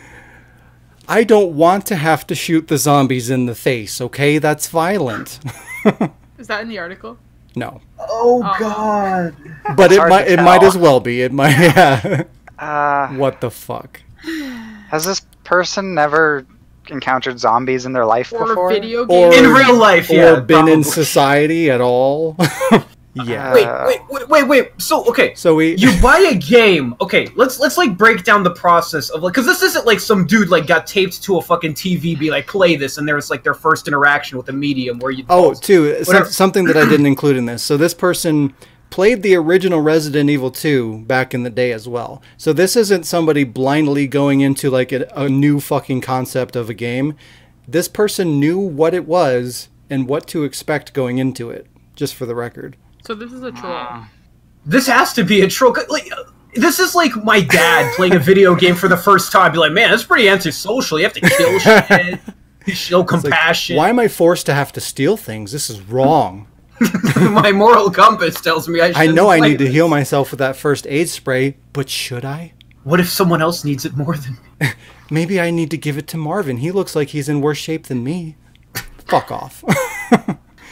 I don't want to have to shoot the zombies in the face, okay? That's violent. Is that in the article? No. Oh god. But It's hard to it might tell. as well be. It might, yeah. What the fuck? Has this person never encountered zombies in their life Or before? video Or- games? In real life, yeah. Or been in probably. society at all? Yeah. Wait. So we you buy a game. Okay, let's like break down the process of like, because this isn't like some dude like got taped to a fucking TV, be like, play this, and there was like their first interaction with a medium where you. Something that I didn't include in this. So this person played the original Resident Evil 2 back in the day as well. So this isn't somebody blindly going into like a new fucking concept of a game. This person knew what it was and what to expect going into it, just for the record. So this is a troll. This has to be a troll. Like, this is like my dad playing a video game for the first time. Be like, man, that's pretty antisocial. You have to kill shit. You show It's like, compassion. why am I forced to have to steal things? This is wrong. My moral compass tells me I know I need to heal myself with that first aid spray, but should I? What if someone else needs it more than me? Maybe I need to give it to Marvin. He looks like he's in worse shape than me. Fuck off.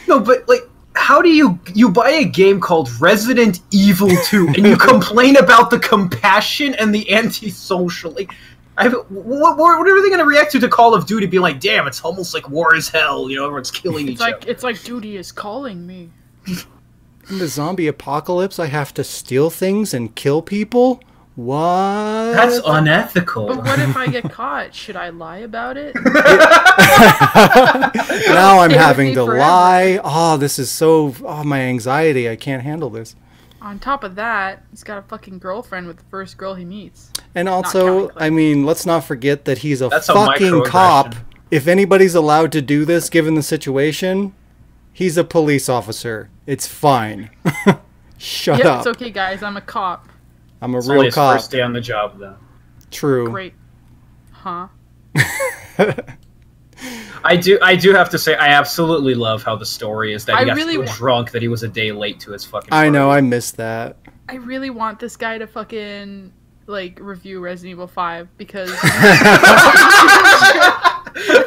No, but like, how do you buy a game called Resident Evil 2 and you complain about the compassion and the antisocial? Like, what are they going to react to Call of Duty? Be like, damn, it's almost like war is hell. You know, everyone's killing each other. It's like duty is calling me. In the zombie apocalypse, I have to steal things and kill people? What? That's unethical. But what if I get caught? Should I lie about it? Now I'm Stay with having me to forever. lie. Oh, this is so... Oh, my anxiety. I can't handle this. On top of that, he's got a fucking girlfriend with the first girl he meets. And Not also, counting Clay. I mean, let's not forget that he's a That's a fucking microaggression. cop. If anybody's allowed to do this, given the situation, he's a police officer. It's fine. Shut Yep, up. it's okay, guys. I'm a cop. I'm a It's only real his cop. first day on the job, though. True. Great. Huh? I do have to say, I absolutely love how the story is that he I got really so wa- drunk that he was a day late to his fucking I know, party. I missed that. I really want this guy to fucking, like, review Resident Evil 5 because...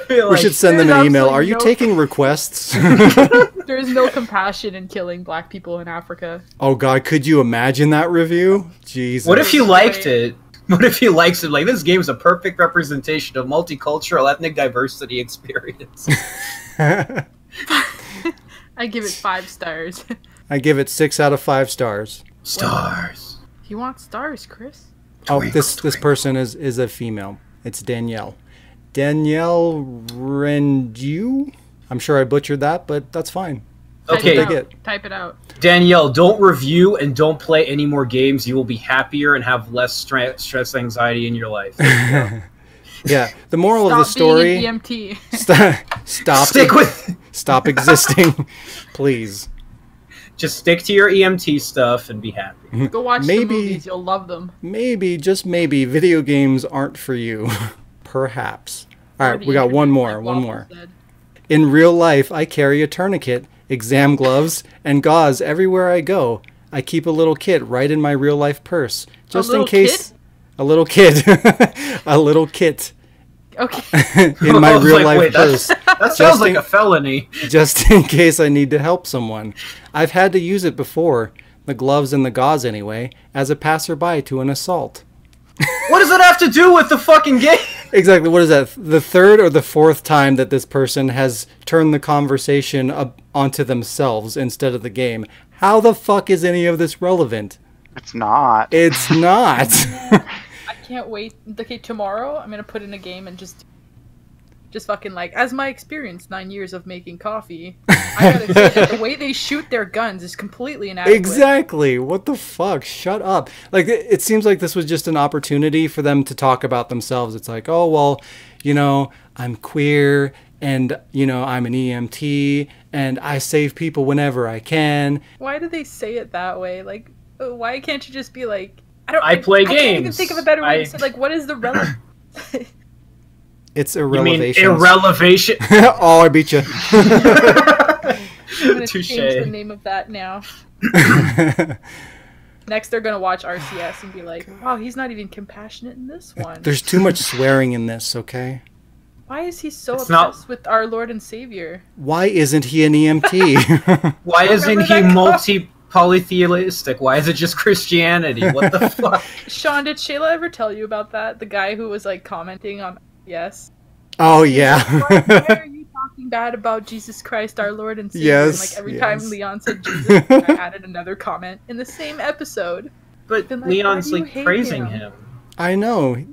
We should send them there's an email. absolutely Are you no- taking requests? There is no compassion in killing black people in Africa. Oh god, could you imagine that review? Jesus. What if you Great. liked it? What if he likes it? Like, this game is a perfect representation of multicultural ethnic diversity experience. I give it 5 stars. I give it 6 out of 5 stars. Stars. You want stars, Chris? Oh, Twinkle, this twinkle. person is a female. It's Danielle. Danielle Rendu? I'm sure I butchered that, but that's fine. Okay, Type it out. Type it out. Danielle, don't review and don't play any more games. You will be happier and have less stress anxiety in your life. Yeah, the moral of the Stop being story... an EMT. Stop. Stick with... Stop existing, please. Just stick to your EMT stuff and be happy. Go watch Maybe- the movies. You'll love them. Maybe, just maybe, video games aren't for you. Perhaps. All right, we got one more. One more. In real life, I carry a tourniquet, exam gloves, and gauze everywhere I go. I keep a little kit right in my real life purse, just in little case. A little kid. A little kit Okay. in my I was real like, life wait, purse, That sounds like in- a felony. just in case I need to help someone. I've had to use it before, the gloves and the gauze anyway, as a passerby to an assault. What does that have to do with the fucking game? Exactly. What is that? The third or the fourth time that this person has turned the conversation onto themselves instead of the game. How the fuck is any of this relevant? It's not. It's not. I can't wait. Okay, tomorrow I'm gonna put in a game and just fucking like, as my experience, 9 years of making coffee, I gotta say that the way they shoot their guns is completely inadequate. Exactly. What the fuck? Shut up. Like, it seems like this was just an opportunity for them to talk about themselves. It's like, oh, well, you know, I'm queer and, you know, I'm an EMT and I save people whenever I can. Why do they say it that way? Like, why can't you just be like, I play I can't even games. think of a better way I- to say, like, what is the relevance? It's You mean irrelevation. irrelevation? Oh, I beat you. I'm gonna Touche. change the name of that now. Next, they're gonna watch RCS and be like, "Wow, he's not even compassionate in this one. There's too much swearing in this, okay? Why is he so It's not- obsessed with our Lord and Savior?" Why isn't he an EMT? Why isn't Remember he that polytheistic? Why is it just Christianity? What the fuck? Shaun, did Shayla ever tell you about that? The guy who was like commenting on yes. Oh, yeah. Why are you talking bad about Jesus Christ, our Lord and Savior? Yes, And like every yes. time Leon said Jesus, I added another comment in the same episode. But Been like, Leon's why do you like hate praising him? him. I know.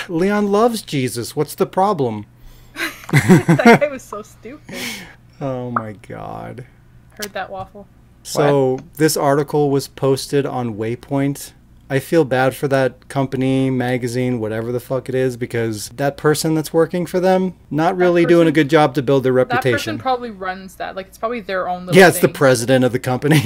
Leon loves Jesus. What's the problem? That guy was so stupid. Oh, my God. Heard that, Waffle? So this article was posted on Waypoint. I feel bad for that company, magazine, whatever the fuck it is, because that person that's working for them, not really doing a person- good job to build their That person reputation. probably runs that. Like, it's probably their own little Yeah, it's the thing. president of the company.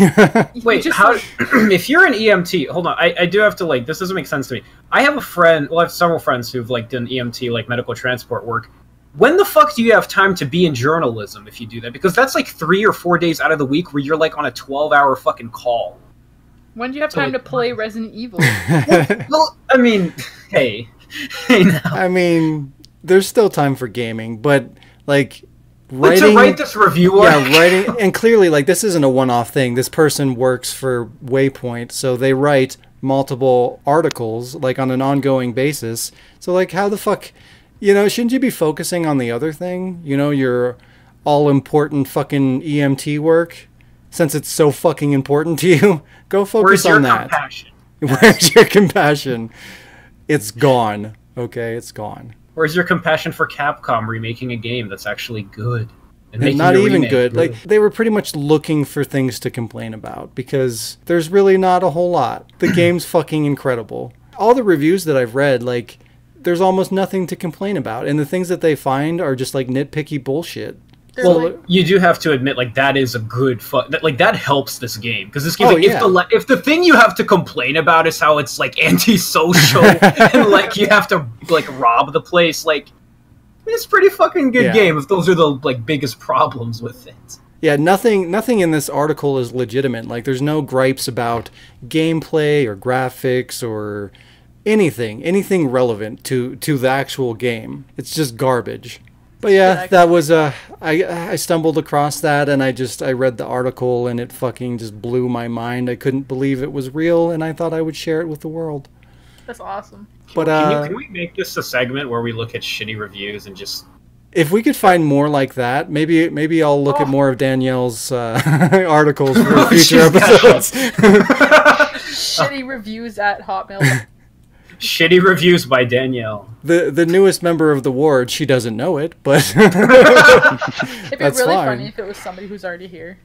You Wait, just, how? like- If you're an EMT, hold on. I do have to like. This doesn't make sense to me. I have a friend. Well, I have several friends who've like done EMT, like medical transport work. When the fuck do you have time to be in journalism if you do that? Because that's like 3 or 4 days out of the week where you're like on a 12-hour fucking call. When do you have So, time like- to play Resident Evil? Well, I mean, hey now. I mean, there's still time for gaming, but like Like, to write this review arc? Yeah, writing, and clearly, like, this isn't a one-off thing. This person works for Waypoint, so they write multiple articles, like, on an ongoing basis. So, like, how the fuck, you know, shouldn't you be focusing on the other thing? You know, your all-important fucking EMT work, since it's so fucking important to you. Go focus on that. Compassion? Where's your compassion? It's gone. Okay, it's gone. Where's your compassion for Capcom remaking a game that's actually good? And not even good. Like, they were pretty much looking for things to complain about because there's really not a whole lot. The game's fucking incredible. All the reviews that I've read, like, there's almost nothing to complain about. And the things that they find are just, like, nitpicky bullshit. Well, you do have to admit, like, that is a good like, that helps this game. Because this game, if the thing you have to complain about is how it's, like, antisocial and, like, you have to, like, rob the place, like, it's a pretty fucking good game if those are the, like, biggest problems with it. Yeah, nothing in this article is legitimate. Like, there's no gripes about gameplay or graphics or anything relevant to the actual game. It's just garbage. But yeah, that was I stumbled across that and I read the article and it fucking just blew my mind. I couldn't believe it was real and I thought I would share it with the world. That's awesome. But can we make this a segment where we look at shitty reviews and just... If we could find more like that, maybe I'll look at more of Danielle's articles for future episodes. Shitty reviews at Hotmail. Shitty reviews by Danielle. The newest member of the ward, she doesn't know it, but it'd be really funny if it was somebody who's already here.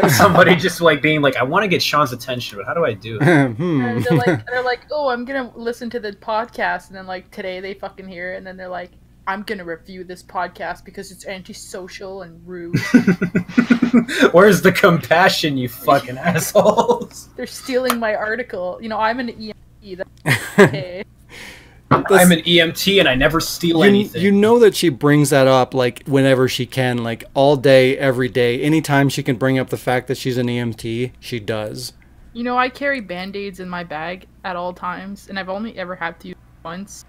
Somebody just like being like, I want to get Sean's attention, but how do I do it? And they're like, oh, I'm gonna listen to the podcast, and then like today they fucking hear it, and then they're like, I'm gonna review this podcast because it's antisocial and rude. Where's the compassion, you fucking assholes? They're stealing my article. You know, I'm an EMT. That's okay. I'm an EMT and I never steal anything. You know that she brings that up like whenever she can, like all day, every day. Anytime she can bring up the fact that she's an EMT, she does. You know, I carry Band-Aids in my bag at all times, and I've only ever had to use it once.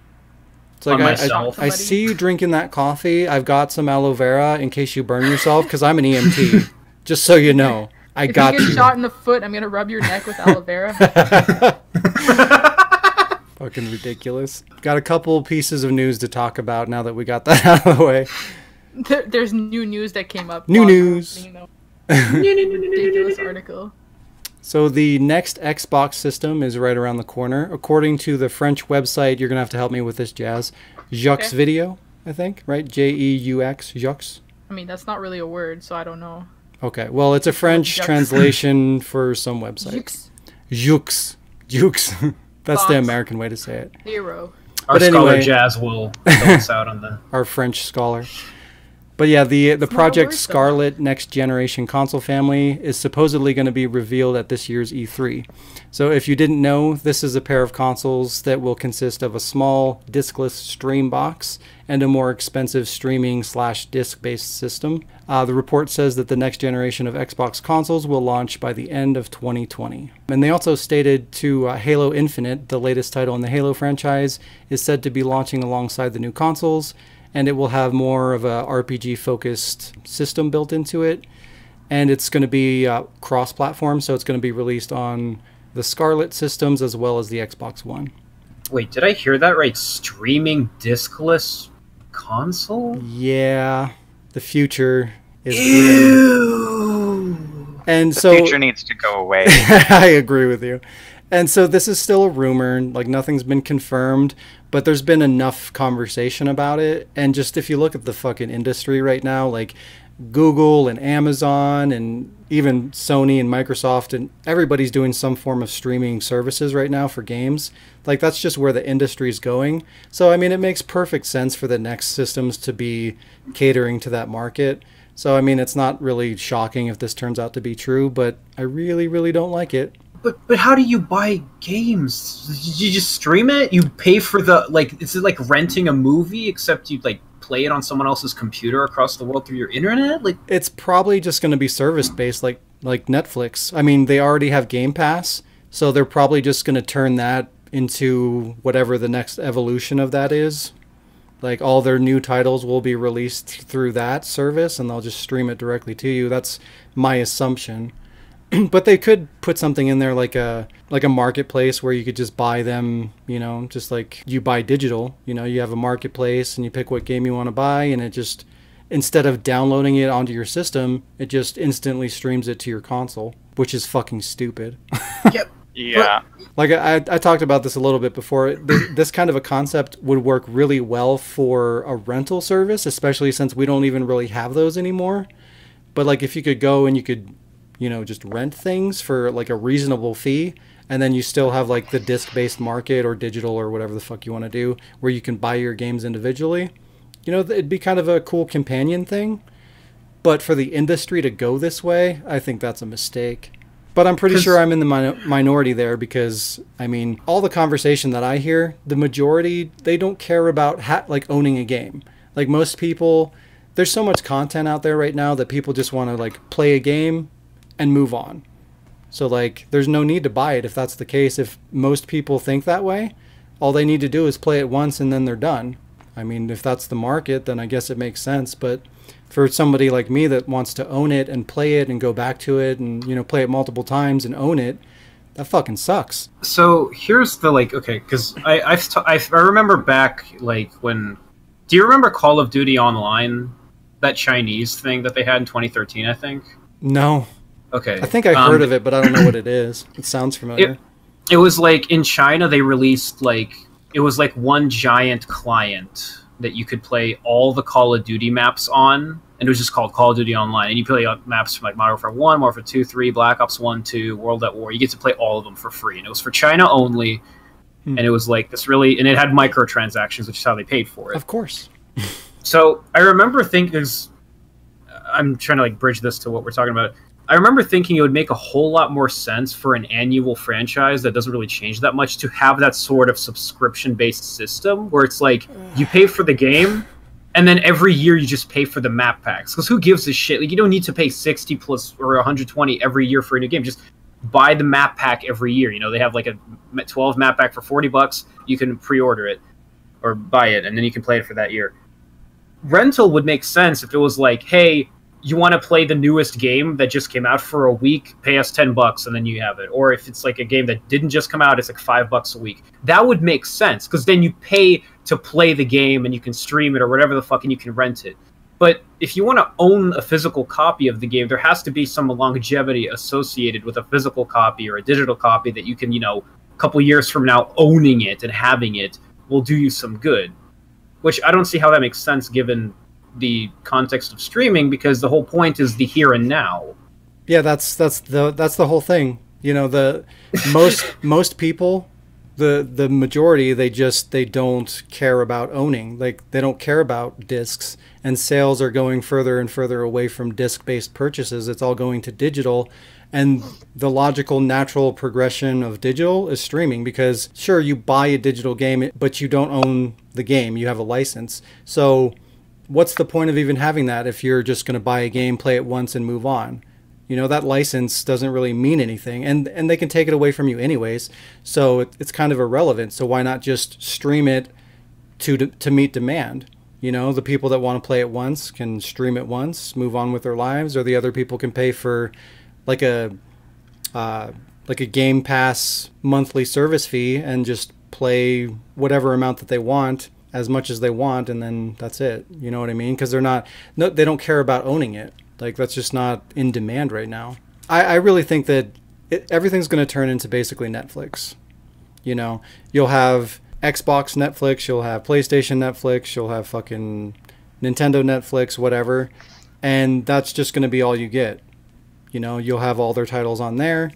It's like I see you drinking that coffee. I've got some aloe vera in case you burn yourself because I'm an EMT. Just so you know, I got you. If you get shot in the foot, I'm gonna rub your neck with aloe vera. Fucking ridiculous. Got a couple pieces of news to talk about now that we got that out of the way. There's new news that came up. New news. Ridiculous article. So the next Xbox system is right around the corner. According to the French website, you're going to have to help me with this, Jazz. Jux Video, I think, right? J-E-U-X, Jux. I mean, that's not really a word, so I don't know. Okay, well, it's a French translation for some website. Jux. Jux. That's the American way to say it. Hero. Our scholar Jazz will fill us out on the... Our French scholar. But yeah, the Project Scarlet next generation console family is supposedly going to be revealed at this year's E3. So if you didn't know, this is a pair of consoles that will consist of a small diskless stream box and a more expensive streaming/disc-based system. The report says that the next generation of Xbox consoles will launch by the end of 2020. And they also stated Halo Infinite, the latest title in the Halo franchise, is said to be launching alongside the new consoles, and it will have more of a RPG-focused system built into it. And it's going to be cross-platform, so it's going to be released on the Scarlet systems as well as the Xbox One. Wait, did I hear that right? Streaming discless console? Yeah, the future is Ew. And the so future needs to go away. I agree with you. And so this is still a rumor, like nothing's been confirmed, but there's been enough conversation about it. And just if you look at the fucking industry right now, like Google and Amazon and even Sony and Microsoft and everybody's doing some form of streaming services right now for games. Like that's just where the industry is going. So I mean, it makes perfect sense for the next systems to be catering to that market. So I mean, it's not really shocking if this turns out to be true, but I really, really don't like it. But how do you buy games? You just stream it? You pay for the, like, is it like renting a movie except you like play it on someone else's computer across the world through your internet? Like, it's probably just going to be service based like Netflix. I mean, they already have Game Pass, so they're probably just going to turn that into whatever the next evolution of that is. Like all their new titles will be released through that service and they'll just stream it directly to you. That's my assumption. But they could put something in there like a marketplace where you could just buy them, you know, just like you buy digital. You know, you have a marketplace and you pick what game you want to buy, and it just, instead of downloading it onto your system, it just instantly streams it to your console, which is fucking stupid. Yep. Yeah. Like I talked about this a little bit before. This kind of a concept would work really well for a rental service, especially since we don't even really have those anymore. But like if you could go and you could, you know, just rent things for like a reasonable fee, and then you still have like the disc-based market or digital or whatever the fuck you want to do, where you can buy your games individually. You know, it'd be kind of a cool companion thing. But for the industry to go this way, I think that's a mistake. But I'm pretty sure I'm in the minority there because, I mean, all the conversation that I hear, the majority, they don't care about like owning a game. Like most people, there's so much content out there right now that people just want to like play a game and move on. So like there's no need to buy it if that's the case. If most people think that way, all they need to do is play it once and then they're done. I mean, if that's the market, then I guess it makes sense. But for somebody like me that wants to own it and play it and go back to it and, you know, play it multiple times and own it, that fucking sucks. So here's the like, okay, because I remember back like when, do you remember Call of Duty Online, that Chinese thing that they had in 2013? I think. No. Okay. I think I heard of it, but I don't know what it is. It sounds familiar. It was like in China they released like, it was like one giant client that you could play all the Call of Duty maps on, and it was just called Call of Duty Online. And you play maps from like Modern Warfare 1, Modern Warfare 2, 3, Black Ops 1, 2, World at War. You get to play all of them for free. And it was for China only, and it was like this really, and it had microtransactions, which is how they paid for it. Of course. So I remember thinking, I'm trying to like bridge this to what we're talking about. I remember thinking it would make a whole lot more sense for an annual franchise that doesn't really change that much to have that sort of subscription-based system where it's like you pay for the game and then every year you just pay for the map packs. Because who gives a shit? Like you don't need to pay 60 plus or 120 every year for a new game. Just buy the map pack every year. You know, they have like a 12 map pack for $40. You can pre-order it or buy it and then you can play it for that year. Rental would make sense if it was like, hey, you want to play the newest game that just came out for a week, pay us $10 and then you have it. Or if it's like a game that didn't just come out, it's like $5 a week. That would make sense because then you pay to play the game and you can stream it or whatever the fuck and you can rent it. But if you want to own a physical copy of the game, there has to be some longevity associated with a physical copy or a digital copy that you can, you know, a couple years from now owning it and having it will do you some good. Which I don't see how that makes sense given the context of streaming, because the whole point is the here and now. Yeah, that's the whole thing. You know, the most people, the majority, they don't care about owning. Like they don't care about discs, and sales are going further and further away from disc-based purchases. It's all going to digital, and the logical natural progression of digital is streaming, because sure, you buy a digital game but you don't own the game, you have a license. So what's the point of even having that if you're just going to buy a game, play it once, and move on? You know, that license doesn't really mean anything, and they can take it away from you anyways, so it's kind of irrelevant. So why not just stream it to meet demand? You know, the people that want to play it once can stream it once, move on with their lives, or the other people can pay for like a Game Pass monthly service fee and just play whatever amount that they want, as much as they want, and then that's it. You know what I mean? Because they don't care about owning it. Like that's just not in demand right now. I really think that everything's going to turn into basically Netflix. You know, you'll have Xbox Netflix, you'll have PlayStation Netflix, you'll have fucking Nintendo Netflix, whatever, and that's just going to be all you get. You know, you'll have all their titles on there,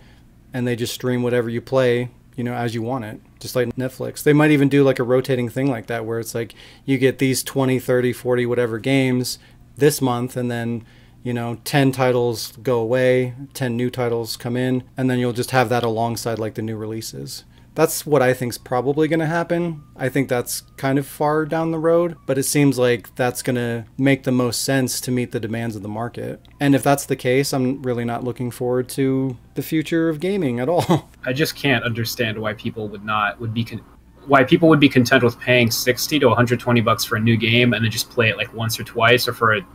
and they just stream whatever you play, you know, as you want it, just like Netflix. They might even do like a rotating thing like that, where it's like you get these 20, 30, 40, whatever games this month, and then, you know, 10 titles go away, 10 new titles come in, and then you'll just have that alongside like the new releases. That's what I think's probably going to happen. I think that's kind of far down the road, but it seems like that's going to make the most sense to meet the demands of the market. And if that's the case, I'm really not looking forward to the future of gaming at all. I just can't understand why people would why people would be content with paying 60 to 120 bucks for a new game and then just play it like once or twice, or for a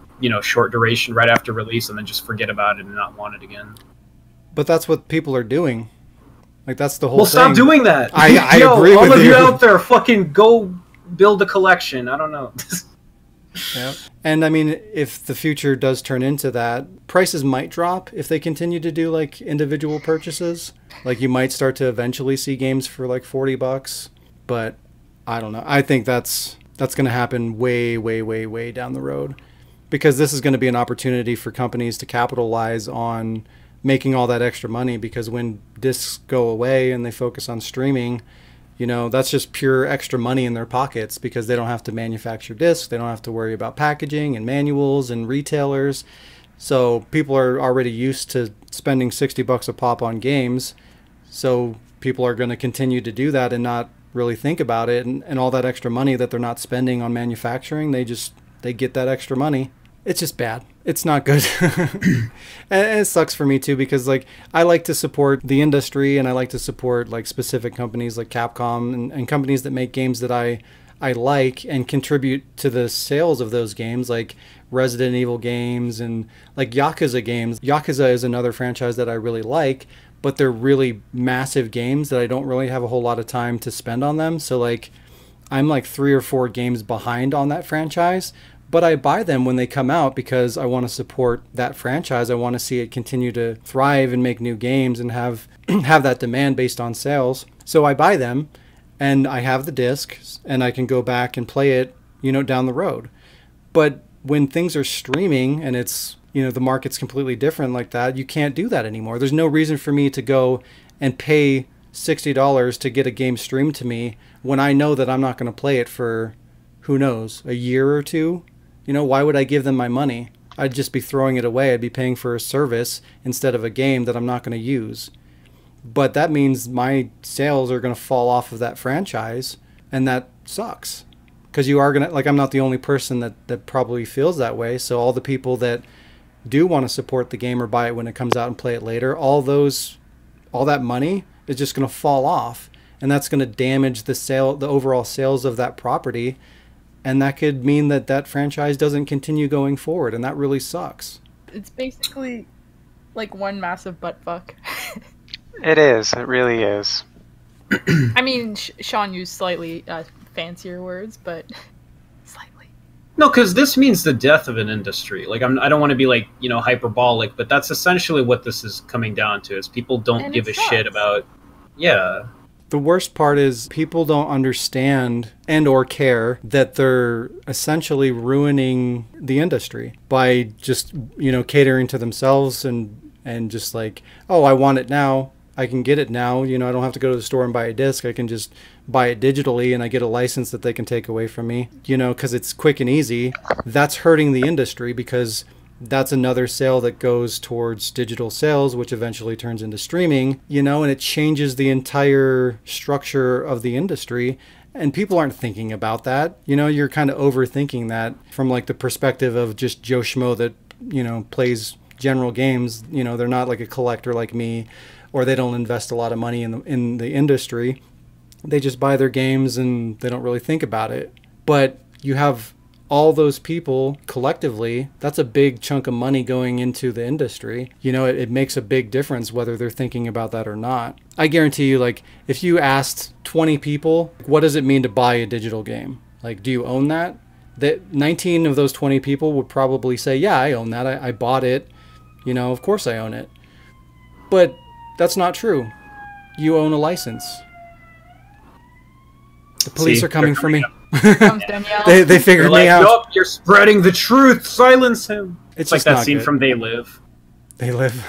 short duration right after release, and then just forget about it and not want it again. But that's what people are doing. Like, that's the whole Well, thing. stop doing that. I Yo, agree with all of you you out there, fucking go build a collection. I don't know. Yeah. And I mean, if the future does turn into that, prices might drop if they continue to do like individual purchases. Like, you might start to eventually see games for like $40, but I don't know. I think that's going to happen way, way, way, way down the road, because this is going to be an opportunity for companies to capitalize on making all that extra money, because when discs go away and they focus on streaming, that's just pure extra money in their pockets, because they don't have to manufacture discs. They don't have to worry about packaging and manuals and retailers. So people are already used to spending $60 a pop on games. So people are going to continue to do that and not really think about it. And all that extra money that they're not spending on manufacturing, they get that extra money. It's just bad. It's not good. And it sucks for me too, because like, I like to support the industry, and I like to support like specific companies like Capcom and companies that make games that I like and contribute to the sales of those games, like Resident Evil games and like Yakuza games. Yakuza is another franchise that I really like, but they're really massive games that I don't really have a whole lot of time to spend on them. So like, I'm like 3 or 4 games behind on that franchise. But I buy them when they come out because I want to support that franchise. I want to see it continue to thrive and make new games and have that demand based on sales. So I buy them, and I have the disc, and I can go back and play it, down the road. But when things are streaming and it's, the market's completely different like that, you can't do that anymore. There's no reason for me to go and pay $60 to get a game streamed to me when I know that I'm not going to play it for, who knows, a year or two. Why would I give them my money? I'd just be throwing it away. I'd be paying for a service instead of a game that I'm not going to use. But that means my sales are going to fall off of that franchise, and that sucks. Because you are going to, like, I'm not the only person that probably feels that way. So all the people that do want to support the game or buy it when it comes out and play it later, all that money is just going to fall off. And that's going to damage the overall sales of that property. And that could mean that franchise doesn't continue going forward, and that really sucks. It's basically like one massive butt fuck. It is. It really is. I mean, Shaun used slightly fancier words, but slightly. No, because this means the death of an industry. Like, I don't want to be like, hyperbolic, but that's essentially what this is coming down to, is people don't give a shit about, yeah. The worst part is people don't understand and or care that they're essentially ruining the industry by just, catering to themselves and just like, oh, I want it now. I can get it now. I don't have to go to the store and buy a disc. I can just buy it digitally, and I get a license that they can take away from me, because it's quick and easy. That's hurting the industry, because that's another sale that goes towards digital sales, which eventually turns into streaming, and it changes the entire structure of the industry. And people aren't thinking about that. You're kind of overthinking that from like the perspective of just Joe Schmo that, plays general games. They're not like a collector like me, or they don't invest a lot of money in the industry. They just buy their games and they don't really think about it. But you have all those people collectively, that's a big chunk of money going into the industry. It makes a big difference whether they're thinking about that or not. I guarantee you, like, if you asked 20 people, what does it mean to buy a digital game? Like, do you own that? That 19 of those 20 people would probably say, yeah, I own that. I bought it. Of course I own it. But that's not true. You own a license. The police are coming for me. They figured me out. Nope, you're spreading the truth. Silence him. It's like that scene from They Live. They Live.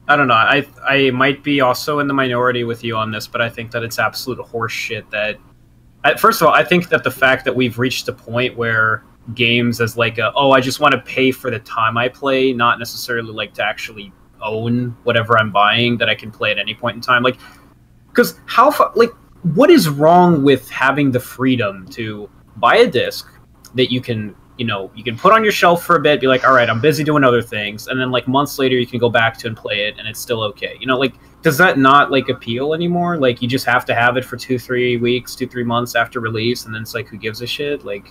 I don't know. I might be also in the minority with you on this, but I think that it's absolute horse shit that... First of all, I think that the fact that we've reached a point where games as like I just want to pay for the time I play, not necessarily like to actually own whatever I'm buying that I can play at any point in time. Like, because what is wrong with having the freedom to buy a disc that you can you know, you can put on your shelf for a bit, be like, all right, I'm busy doing other things, and then like months later you can go back to and play it, and it's still okay. You know, like, does that not like appeal anymore? Like, you just have to have it for 2-3 weeks, 2-3 months after release, and then it's like, who gives a shit? Like,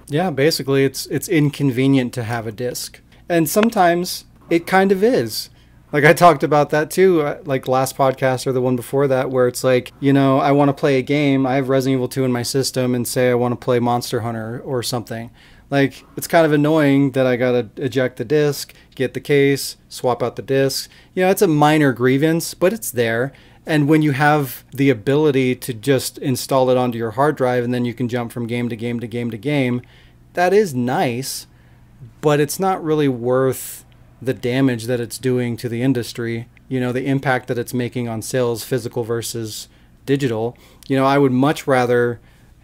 Yeah, basically it's inconvenient to have a disc. And sometimes it kind of is. Like I talked about that too, like last podcast or the one before that, where it's like, you know, I want to play a game. I have Resident Evil 2 in my system and say I want to play Monster Hunter or something. Like, it's kind of annoying that I got to eject the disc, get the case, swap out the discs. You know, it's a minor grievance, but it's there. And when you have the ability to just install it onto your hard drive and then you can jump from game to game to game to game, that is nice, but it's not really worth the damage that it's doing to the industry. You know, the impact that it's making on sales, physical versus digital. You know, I would much rather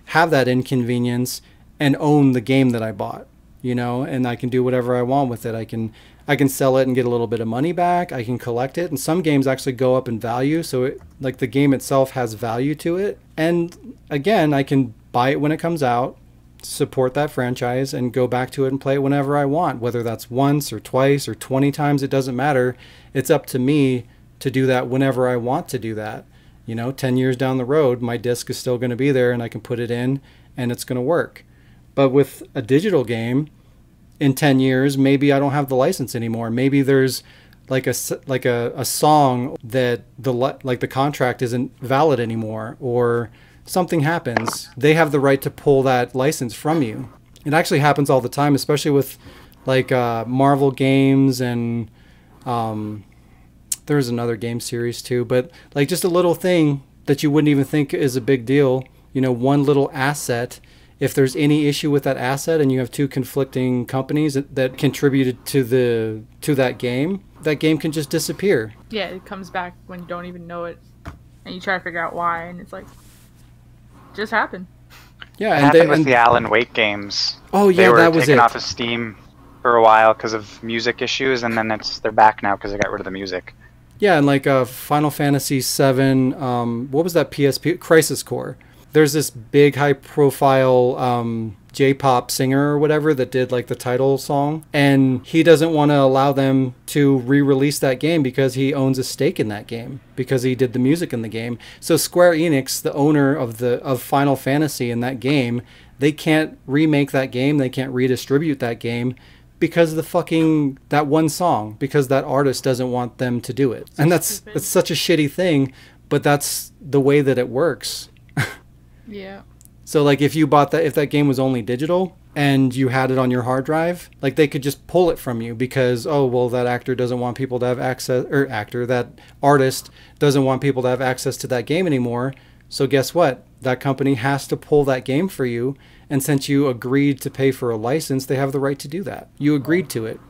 have that inconvenience and own the game that I bought, you know, and I can do whatever I want with it. I can sell it and get a little bit of money back. I can collect it. And some games actually go up in value. So it, like, the game itself has value to it. And again, I can buy it when it comes out, support that franchise, and go back to it and play it whenever I want, whether that's once or twice or 20 times, it doesn't matter. It's up to me to do that whenever I want to do that. You know, 10 years down the road, my disc is still going to be there and I can put it in and it's going to work. But with a digital game, in 10 years, maybe I don't have the license anymore. Maybe there's like a song that the contract isn't valid anymore, or something happens. They have the right to pull that license from you. It actually happens all the time, especially with like Marvel games, and there's another game series too. But like just a little thing that you wouldn't even think is a big deal. You know, one little asset. If there's any issue with that asset and you have two conflicting companies that contributed to that game can just disappear. Yeah, it comes back when you don't even know it, and you try to figure out why, and it's like, just happened. Yeah, it happened with the Alan Wake games. Oh yeah, that was it. They were taken off of Steam for a while because of music issues, and then they're back now because they got rid of the music. Yeah, and like Final Fantasy VII, what was that PSP? Crisis Core. There's this big high-profile J-pop singer or whatever that did like the title song, and he doesn't want to allow them to re-release that game because he owns a stake in that game because he did the music in the game. So Square Enix, the owner of Final Fantasy in that game, they can't remake that game, they can't redistribute that game because of that one song, because that artist doesn't want them to do it. And it's such a shitty thing, but that's the way that it works. Yeah. So like if that game was only digital and you had it on your hard drive, like they could just pull it from you because, oh, well, that actor doesn't want people to have access, or that artist doesn't want people to have access to that game anymore. So guess what? That company has to pull that game for you. And since you agreed to pay for a license, they have the right to do that. You agreed to it.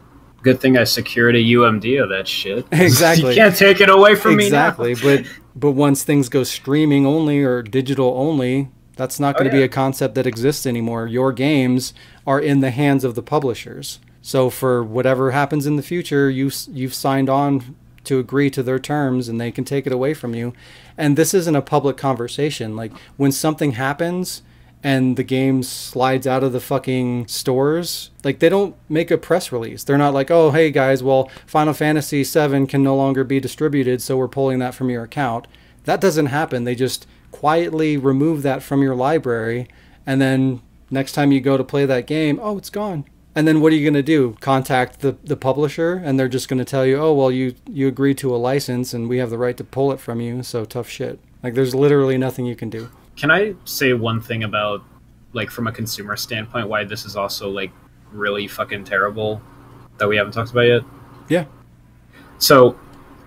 Good thing I secured a UMD of that shit. Exactly. You can't take it away from me now. Exactly. But once things go streaming only or digital only, that's not going to be a concept that exists anymore. Your games are in the hands of the publishers. So for whatever happens in the future, you've signed on to agree to their terms, and they can take it away from you. And this isn't a public conversation. Like when something happens and the game slides out of the fucking stores, like they don't make a press release. They're not like, oh, hey guys, well, Final Fantasy VII can no longer be distributed, so we're pulling that from your account. That doesn't happen. They just quietly remove that from your library, and then next time you go to play that game, oh, it's gone. And then what are you going to do? Contact the publisher, and they're just going to tell you, oh, well, you agreed to a license, and we have the right to pull it from you, so tough shit. Like, there's literally nothing you can do. Can I say one thing about, like, from a consumer standpoint, why this is also, like, really fucking terrible that we haven't talked about yet? Yeah. So,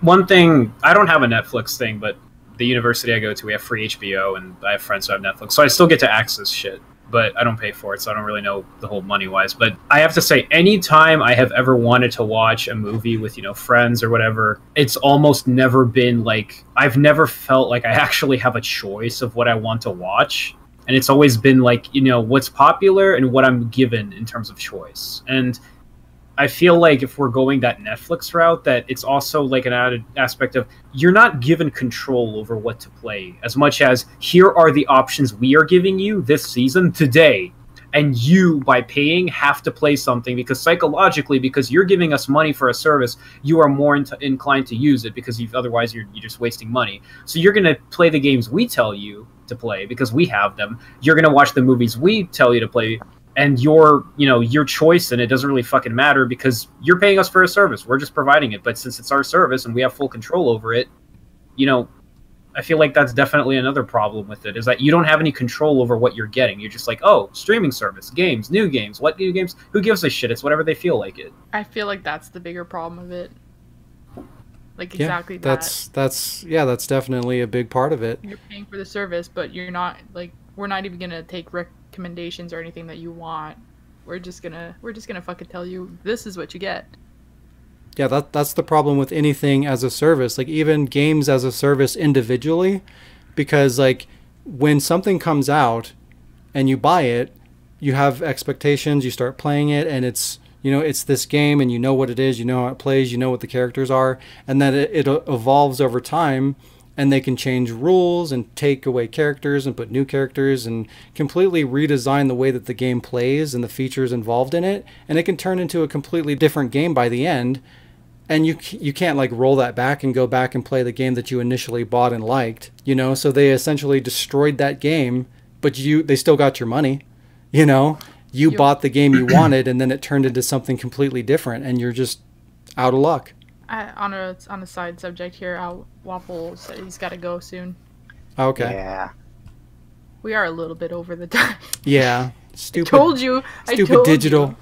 one thing, I don't have a Netflix thing, but the university I go to, we have free HBO, and I have friends who have Netflix, so I still get to access shit, but I don't pay for it, so I don't really know the whole money-wise. But I have to say, anytime I have ever wanted to watch a movie with, friends or whatever, it's almost never been, like, I've never felt like I actually have a choice of what I want to watch. And it's always been, like, what's popular and what I'm given in terms of choice. And I feel like if we're going that Netflix route, that it's also like an added aspect of you're not given control over what to play as much as here are the options we are giving you this season today. and you, by paying, have to play something because psychologically, because you're giving us money for a service, you are more inclined to use it because otherwise you're just wasting money. So you're going to play the games we tell you to play because we have them. You're going to watch the movies we tell you to play, and your choice, and it doesn't really fucking matter because you're paying us for a service. We're just providing it. But since it's our service and we have full control over it, I feel like that's definitely another problem with it, is that you don't have any control over what you're getting. You're just like, oh, streaming service, games, new games, what new games? Who gives a shit? It's whatever they feel like it. I feel like that's the bigger problem of it. Like, Yeah, exactly that. that's definitely a big part of it. You're paying for the service, but you're not, like, we're not even gonna take recommendations or anything that you want. We're just gonna fucking tell you, this is what you get. Yeah, that's the problem with anything as a service, like even games as a service individually, because like when something comes out and you buy it, you have expectations, you start playing it, and it's this game, and you know what it is, you know how it plays, you know what the characters are, and then it evolves over time, and they can change rules and take away characters and put new characters and completely redesign the way that the game plays and the features involved in it, and it can turn into a completely different game by the end. And you can't like roll that back and go back and play the game that you initially bought and liked, so they essentially destroyed that game, but they still got your money, you bought the game you wanted, and then it turned into something completely different, and you're just out of luck. On a side subject here, Waffle said he's got to go soon. Okay. Yeah. We are a little bit over the time. Yeah. Stupid. I told you. Digital.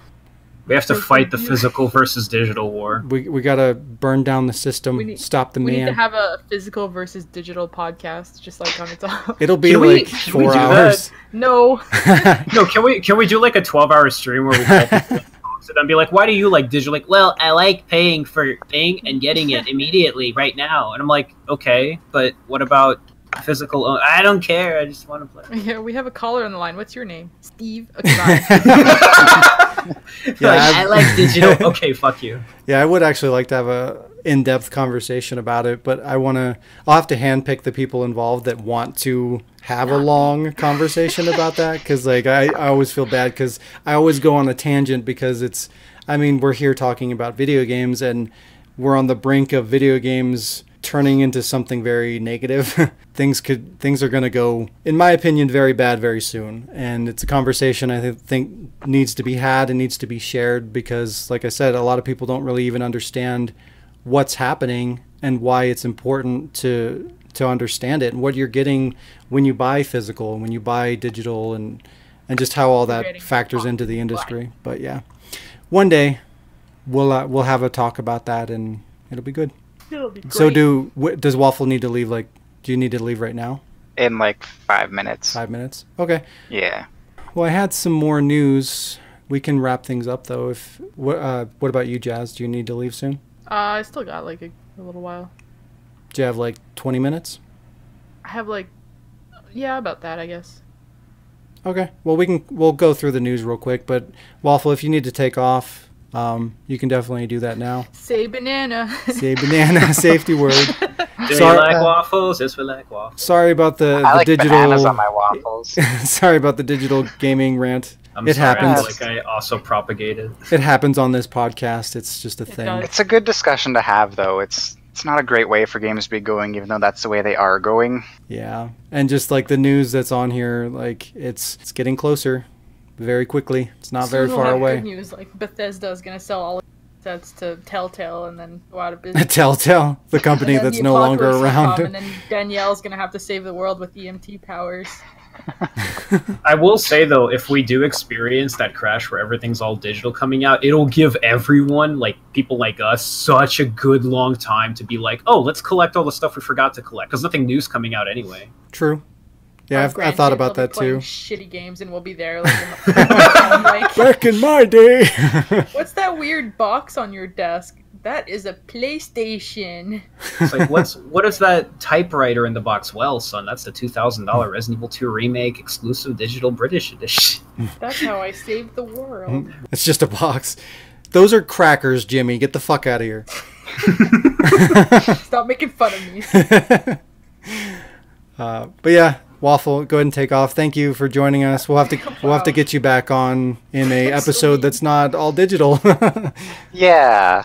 We have to fight the physical versus digital war. We gotta burn down the system, stop the man. We need to have a physical versus digital podcast, just like on its own. It'll be like 4 hours. No. No, can we do like a 12-hour stream where we call people and be like, why do you like digital? Like, well, I like paying for thing and getting it immediately right now. And I'm like, okay, but what about physical? I don't care. I just want to play. Yeah, we have a caller on the line. What's your name? Steve. I like digital. Okay, fuck you. Yeah, I would actually like to have a in-depth conversation about it, but I'll have to handpick the people involved that want to have a long conversation about that, because like I always feel bad because I always go on a tangent because we're here talking about video games, and we're on the brink of video games turning into something very negative. Things are going to go, in my opinion, very bad very soon, and it's a conversation I think needs to be had and needs to be shared, because like I said, a lot of people don't really even understand what's happening and why it's important to understand it, and what you're getting when you buy physical and when you buy digital, and just how all that factors into the industry. But yeah, one day we'll have a talk about that, and it'll be good. It'll be great. So does Waffle need to leave? Like, do you need to leave right now? In like 5 minutes. 5 minutes. Okay. Yeah. Well, I had some more news. We can wrap things up though. What about you, Jazz? Do you need to leave soon? I still got like a little while. Do you have like 20 minutes? I have like, yeah, about that, I guess. Okay. Well, we'll go through the news real quick. But Waffle, if you need to take off, you can definitely do that now. Say banana. Say banana. Safety word. Do you like waffles? Yes, we like waffles. Sorry about the like digital. bananas on my waffles. Sorry about the digital gaming rant. It happens. Like I also propagated. It happens on this podcast. It's just a thing. does. It's a good discussion to have, though. It's not a great way for games to be going, even though that's the way they are going. Yeah, and just like the news that's on here, like it's getting closer, very quickly. It's not very far away. Good news, like Bethesda is gonna sell all sets to Telltale and then go out of business. Telltale, the company that's no longer around. And then Danielle's gonna have to save the world with EMT powers. I will say though, if we do experience that crash where everything's all digital coming out, it'll give everyone, like people like us, such a good long time to be like, oh, let's collect all the stuff we forgot to collect, because nothing new's coming out anyway. True. Yeah, I thought about that too. Shitty games, and we'll be there like, back in my day. What's that weird box on your desk? That is a PlayStation. It's like, what is that typewriter in the box? Well, son, that's the $2,000 Resident Evil 2 remake exclusive digital British edition. That's how I saved the world. It's just a box. Those are crackers, Jimmy. Get the fuck out of here. Stop making fun of me. But yeah, Waffle, go ahead and take off. Thank you for joining us. We'll have to get you back on in a episode that's not all digital. Yeah.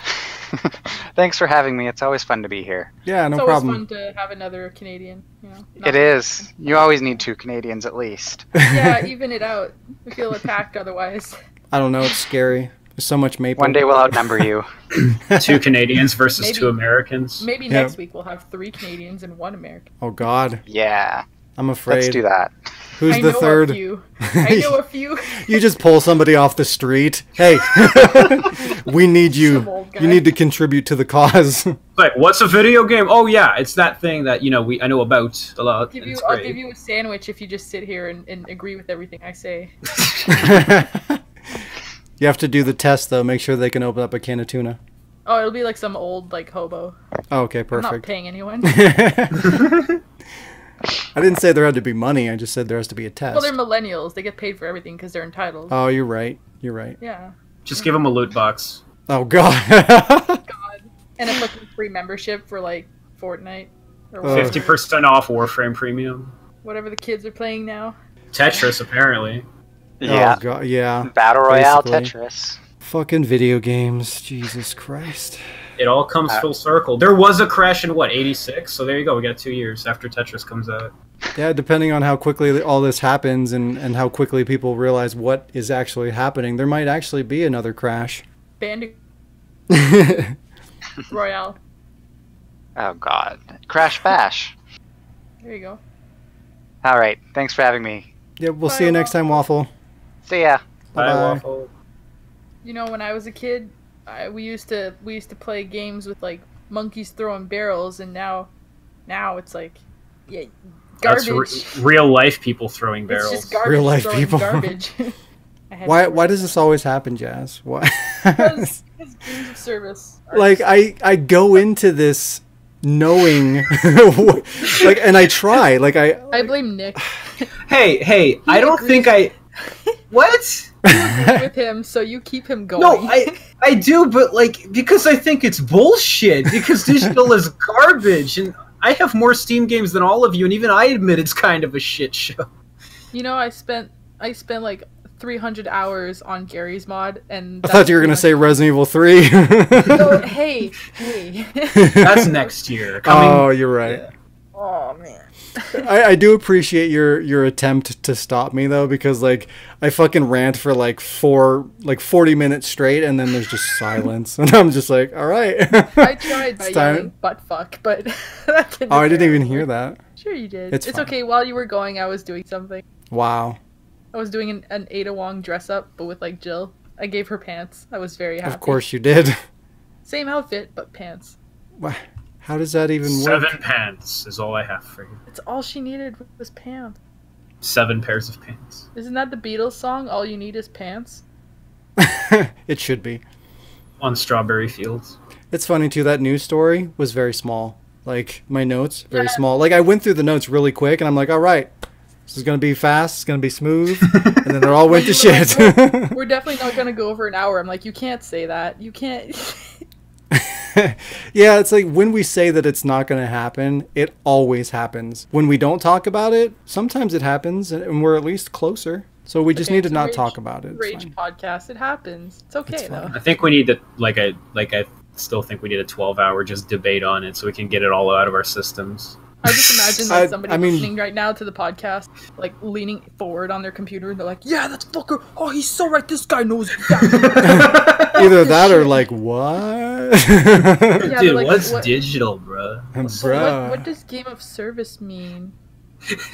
Thanks for having me. It's always fun to be here. Yeah, no it's problem. always fun to have another Canadian. You know, It is. You always need 2 Canadians at least. Yeah, even it out. We feel attacked otherwise. I don't know. It's scary. There's so much maple. One day we'll outnumber you. 2 Canadians versus Maybe. 2 Americans. Maybe Yeah. next week we'll have 3 Canadians and 1 American. Oh God, Yeah. I'm afraid. Let's do that. Who's I the know third? A few. I know a few. You just pull somebody off the street. Hey, we need you. Some old guy. You need to contribute to the cause. Like, what's a video game? Oh yeah, it's that thing that I know about a lot. I'll and it's I'll great. give you a sandwich if you just sit here and agree with everything I say. You have to do the test though. Make sure they can open up a can of tuna. Oh, it'll be like some old hobo. Oh, okay, I'm not perfect. paying anyone. I didn't say there had to be money. I just said there has to be a test. Well, they're millennials. They get paid for everything because they're entitled. Oh, you're right. You're right. Yeah. Just give them a loot box. Oh God. God. And a fucking free membership for like Fortnite or Oh. whatever, 50% off Warframe Premium. whatever the kids are playing now. Tetris, apparently. Yeah. Oh God. Yeah. Battle Royale Basically. Tetris. Fucking video games. Jesus Christ. It all comes full circle. There was a crash in, what, 86? So there you go. We got 2 years after Tetris comes out. Yeah, depending on how quickly all this happens and how quickly people realize what is actually happening, there might actually be another crash. Bandicoot Royale. Oh God. Crash Bash. There you go. All right. Thanks for having me. Yeah, we'll Bye, see you next time, Waffle. See ya. Bye, Bye-bye. Waffle. You know, when I was a kid, we used to play games with like monkeys throwing barrels, and now it's like, yeah, That's garbage. real life people throwing It's barrels. just garbage. Real life throwing people. Garbage. I had Why to- why does this always happen, Jazz? Why? Because games of service. are Like just- I go into this knowing like, and I try. Like I blame Nick. Hey, I don't agrees. think I... What? With him, so you keep him going. No, I do, but like, because I think it's bullshit, because digital is garbage, and I have more Steam games than all of you, and even I admit it's kind of a shit show. You know, I spent like 300 hours on Gary's mod, and I thought you were gonna say Resident Evil 3. No, hey. That's next year. Coming... Oh, you're right. Yeah. Oh man. I do appreciate your attempt to stop me though, because like I fucking rant for like 40 minutes straight, and then there's just silence, and I'm just like, all right. I tried by It's time. yelling butt fuck, but that didn't Oh, I didn't even work. hear that. Sure you did. It's It's fine. okay. While you were going, I was doing something. Wow. I was doing an Ada Wong dress up, but with like Jill. I gave her pants. I was very happy. Of course you did. Same outfit, but pants. Wha- How does that even work? 7 pants is all I have for you. It's all she needed was pants. 7 pairs of pants. Isn't that the Beatles song? All you need is pants. It should be. On strawberry fields. It's funny too, that news story was very small. Like my notes, very Yeah. small. Like I went through the notes really quick, and I'm like, all right, this is gonna be fast, it's gonna be smooth, and then it all went to shit. We're definitely not gonna go over an hour. I'm like, you can't say that. You can't. Yeah, it's like when we say that it's not gonna happen, it always happens. When we don't talk about it, sometimes it happens, and we're at least closer. So we just Okay, need to it's a not rage- talk about it. It's Rage fine. podcast. It happens. It's okay It's though. fine. I think we need to, I still think we need a 12-hour just debate on it so we can get it all out of our systems. I just imagine like somebody I mean- listening right now to the podcast, like leaning forward on their computer, and they're like, "Yeah, that's fucker. Oh, he's so right. This guy knows exactly." Either that or like what? Yeah, Dude, they're like, what's what- digital, bruh? Bruh. What does game of service mean?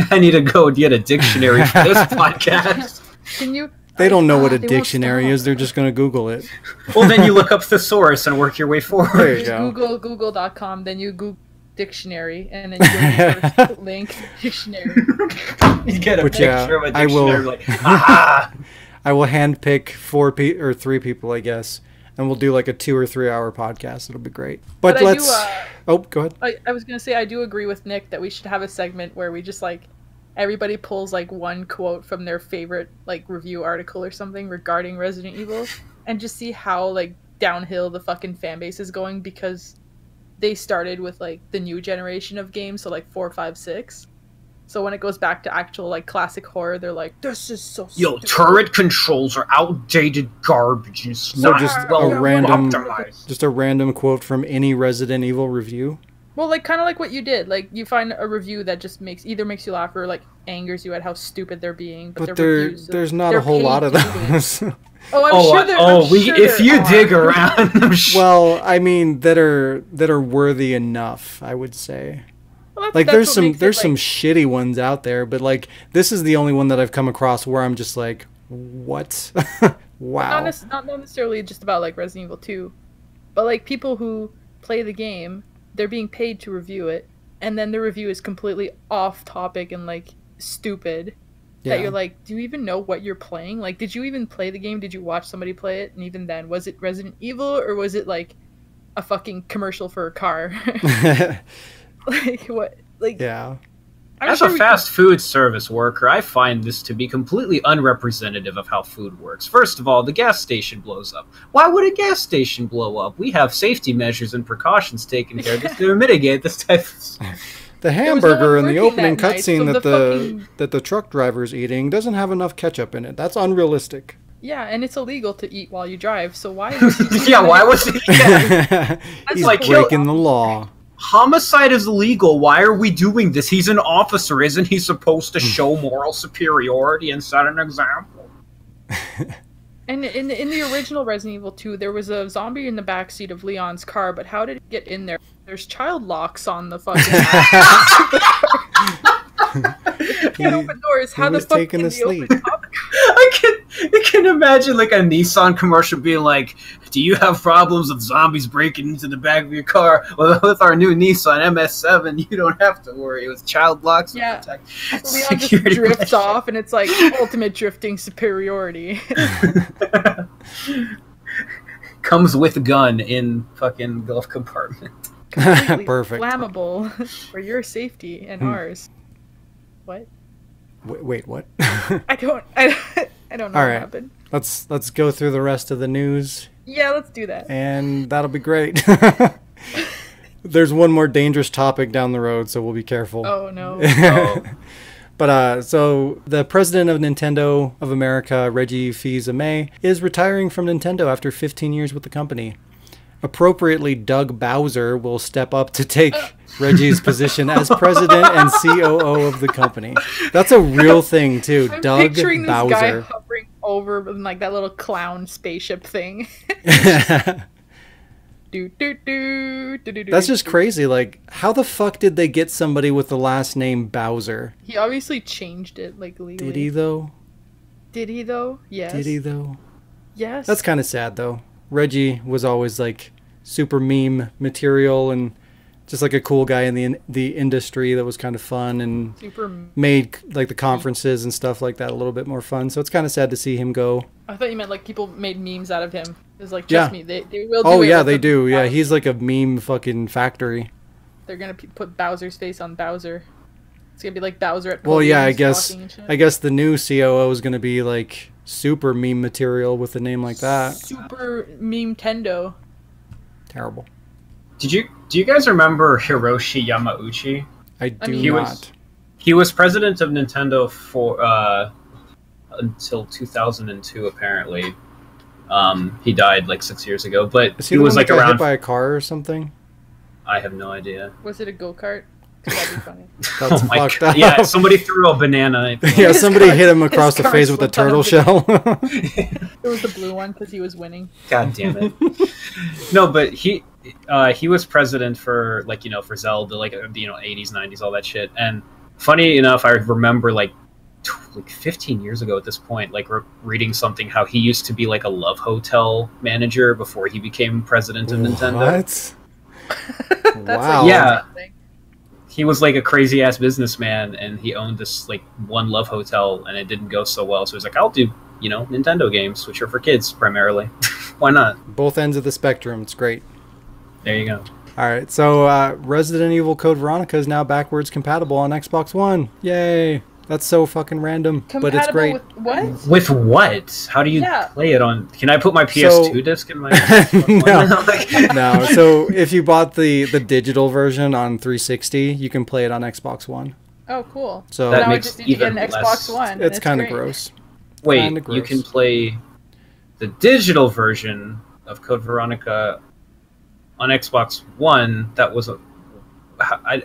I need to go get a dictionary for this podcast. Can you? They don't know what a they won't dictionary stop. is. They're just gonna Google it. Well, then you look up thesaurus and work your way There forward. you go. Google Google.com, then you Google dictionary, and then you go to the first link dictionary. You get a Which, picture of a I will- dictionary, like, aha! I will handpick 3 people, I guess, and we'll do like a 2 or 3 hour podcast. It'll be great. But, But I let's. do. Oh, go ahead. I was gonna say I do agree with Nick that we should have a segment where we just like everybody pulls like one quote from their favorite like review article or something regarding Resident Evil, and just see how like downhill the fucking fan base is going because they started with like the new generation of games, so like 4, 5, 6, So when it goes back to actual like classic horror, they're like, "This is so Yo, stupid." turret controls are outdated garbage. It's So not just well a random, optimized. just a random quote from any Resident Evil review. Well, like kind of like what you did. Like you find a review that just either makes you laugh or like angers you at how stupid they're being. But they're reviews, there's not they're a whole paid lot of to do it. those. Oh, I'm sure there. I'm sure if there you are. dig around, I'm sure. Well, I mean that are worthy enough, I would say. Well, Like that's there's what some makes it, there's like- some shitty ones out there, but like this is the only one that I've come across where I'm just like, what? Wow. not necessarily just about like Resident Evil 2, but like people who play the game, they're being paid to review it, and then the review is completely off topic and like stupid. Yeah. That you're like, do you even know what you're playing? Like, did you even play the game? Did you watch somebody play it? And even then, was it Resident Evil or was it like a fucking commercial for a car? Like what? Like Yeah. I'm As sure a we fast food service worker, I find this to be completely unrepresentative of how food works. First of all, the gas station blows up. Why would a gas station blow up? We have safety measures and precautions taken care of to mitigate this type of... The was no hamburger one in the working opening that night, cutscene so that the that the truck driver's eating doesn't have enough ketchup in it. That's unrealistic. Yeah, and it's illegal to eat while you drive. So why? Was he Yeah, why was it... Yeah. He's like breaking the law. Homicide is illegal. Why are we doing this? He's an officer. Isn't he supposed to show moral superiority and set an example? And in the original Resident Evil 2, there was a zombie in the backseat of Leon's car, but how did it get in there? There's child locks on the fucking... Can't open doors. How the was fuck taking can a they open sleep. top? I can imagine like a Nissan commercial being like, "Do you have problems with zombies breaking into the back of your car? Well, with our new Nissan MS7, you don't have to worry. With child locks, Yeah. protect Leon just security drifts measures." off, and it's like ultimate drifting superiority. Comes with gun in fucking glove compartment. Completely Perfect. flammable for your safety and ours. What? Wait, what? I don't know what right. happened. let's go through the rest of the news, Yeah, let's do that. and that'll be great. There's one more dangerous topic down the road, so we'll be careful. Oh no. Oh, But so the president of Nintendo of America, Reggie Fils-Aimé, is retiring from Nintendo after 15 years with the company. Appropriately, Doug Bowser will step up to take Reggie's position as president and COO of the company. That's a real thing too. I'm Doug picturing this guy Bowser. hovering over in like that little clown spaceship thing. Do, do, do, do, do, That's just do. crazy. Like, how the fuck did they get somebody with the last name Bowser? He obviously changed it like legally. Did he though? Did he though? Yes. Did he though? Yes. That's kind of sad though. Reggie was always like super meme material and just like a cool guy in the industry that was kind of fun and super. made like the conferences and stuff like that a little bit more fun. So it's kind of sad to see him go. I thought you meant like people made memes out of him. It was like, Yeah. trust me, they will. Do Oh it yeah, with they the do. Yeah, Bowser. he's like a meme fucking factory. They're gonna put Bowser's face on Bowser. It's gonna be like Bowser at. Well, yeah, podiums talking and shit. I guess the new COO is going to be like super meme material with a name like that. Super meme Tendo. Terrible. do you guys remember Hiroshi Yamauchi? I do mean, he not. was- He was president of Nintendo for until 2002, apparently. He died like 6 years ago, but Is he he the was one like that got hit around. by a car or something? I have no idea. Was it a go kart? That'd be funny. That's Oh my fucked God. up. Yeah, somebody threw a banana. Yeah, His somebody car- hit him his across the car face with a slipped on a turtle bit. shell. It was the blue one because he was winning. God damn it. No, but he was president for for Zelda, 80s, 90s, all that shit. And funny enough, I remember like 15 years ago at this point, reading something how he used to be like a love hotel manager before he became president of Nintendo. What? That's Wow. like Yeah. interesting. He was like a crazy ass businessman, and he owned this like one love hotel, and it didn't go so well. So he's like, I'll do Nintendo games, which are for kids primarily. Why not? Both ends of the spectrum. It's great. There you go. All right, so Resident Evil Code Veronica is now backwards compatible on Xbox One. Yay! That's so fucking random, but it's Compatible great. with what? With what? How do you Yeah. play it on? Can I put my PS2 disc in my? No. No, so if you bought the digital version on 360, you can play it on Xbox One. Oh, cool. So That now I makes just need to get even an less- Xbox One. and it's kind of great. gross. Wait, Kinda you gross. can play the digital version of Code Veronica on Xbox One. That was a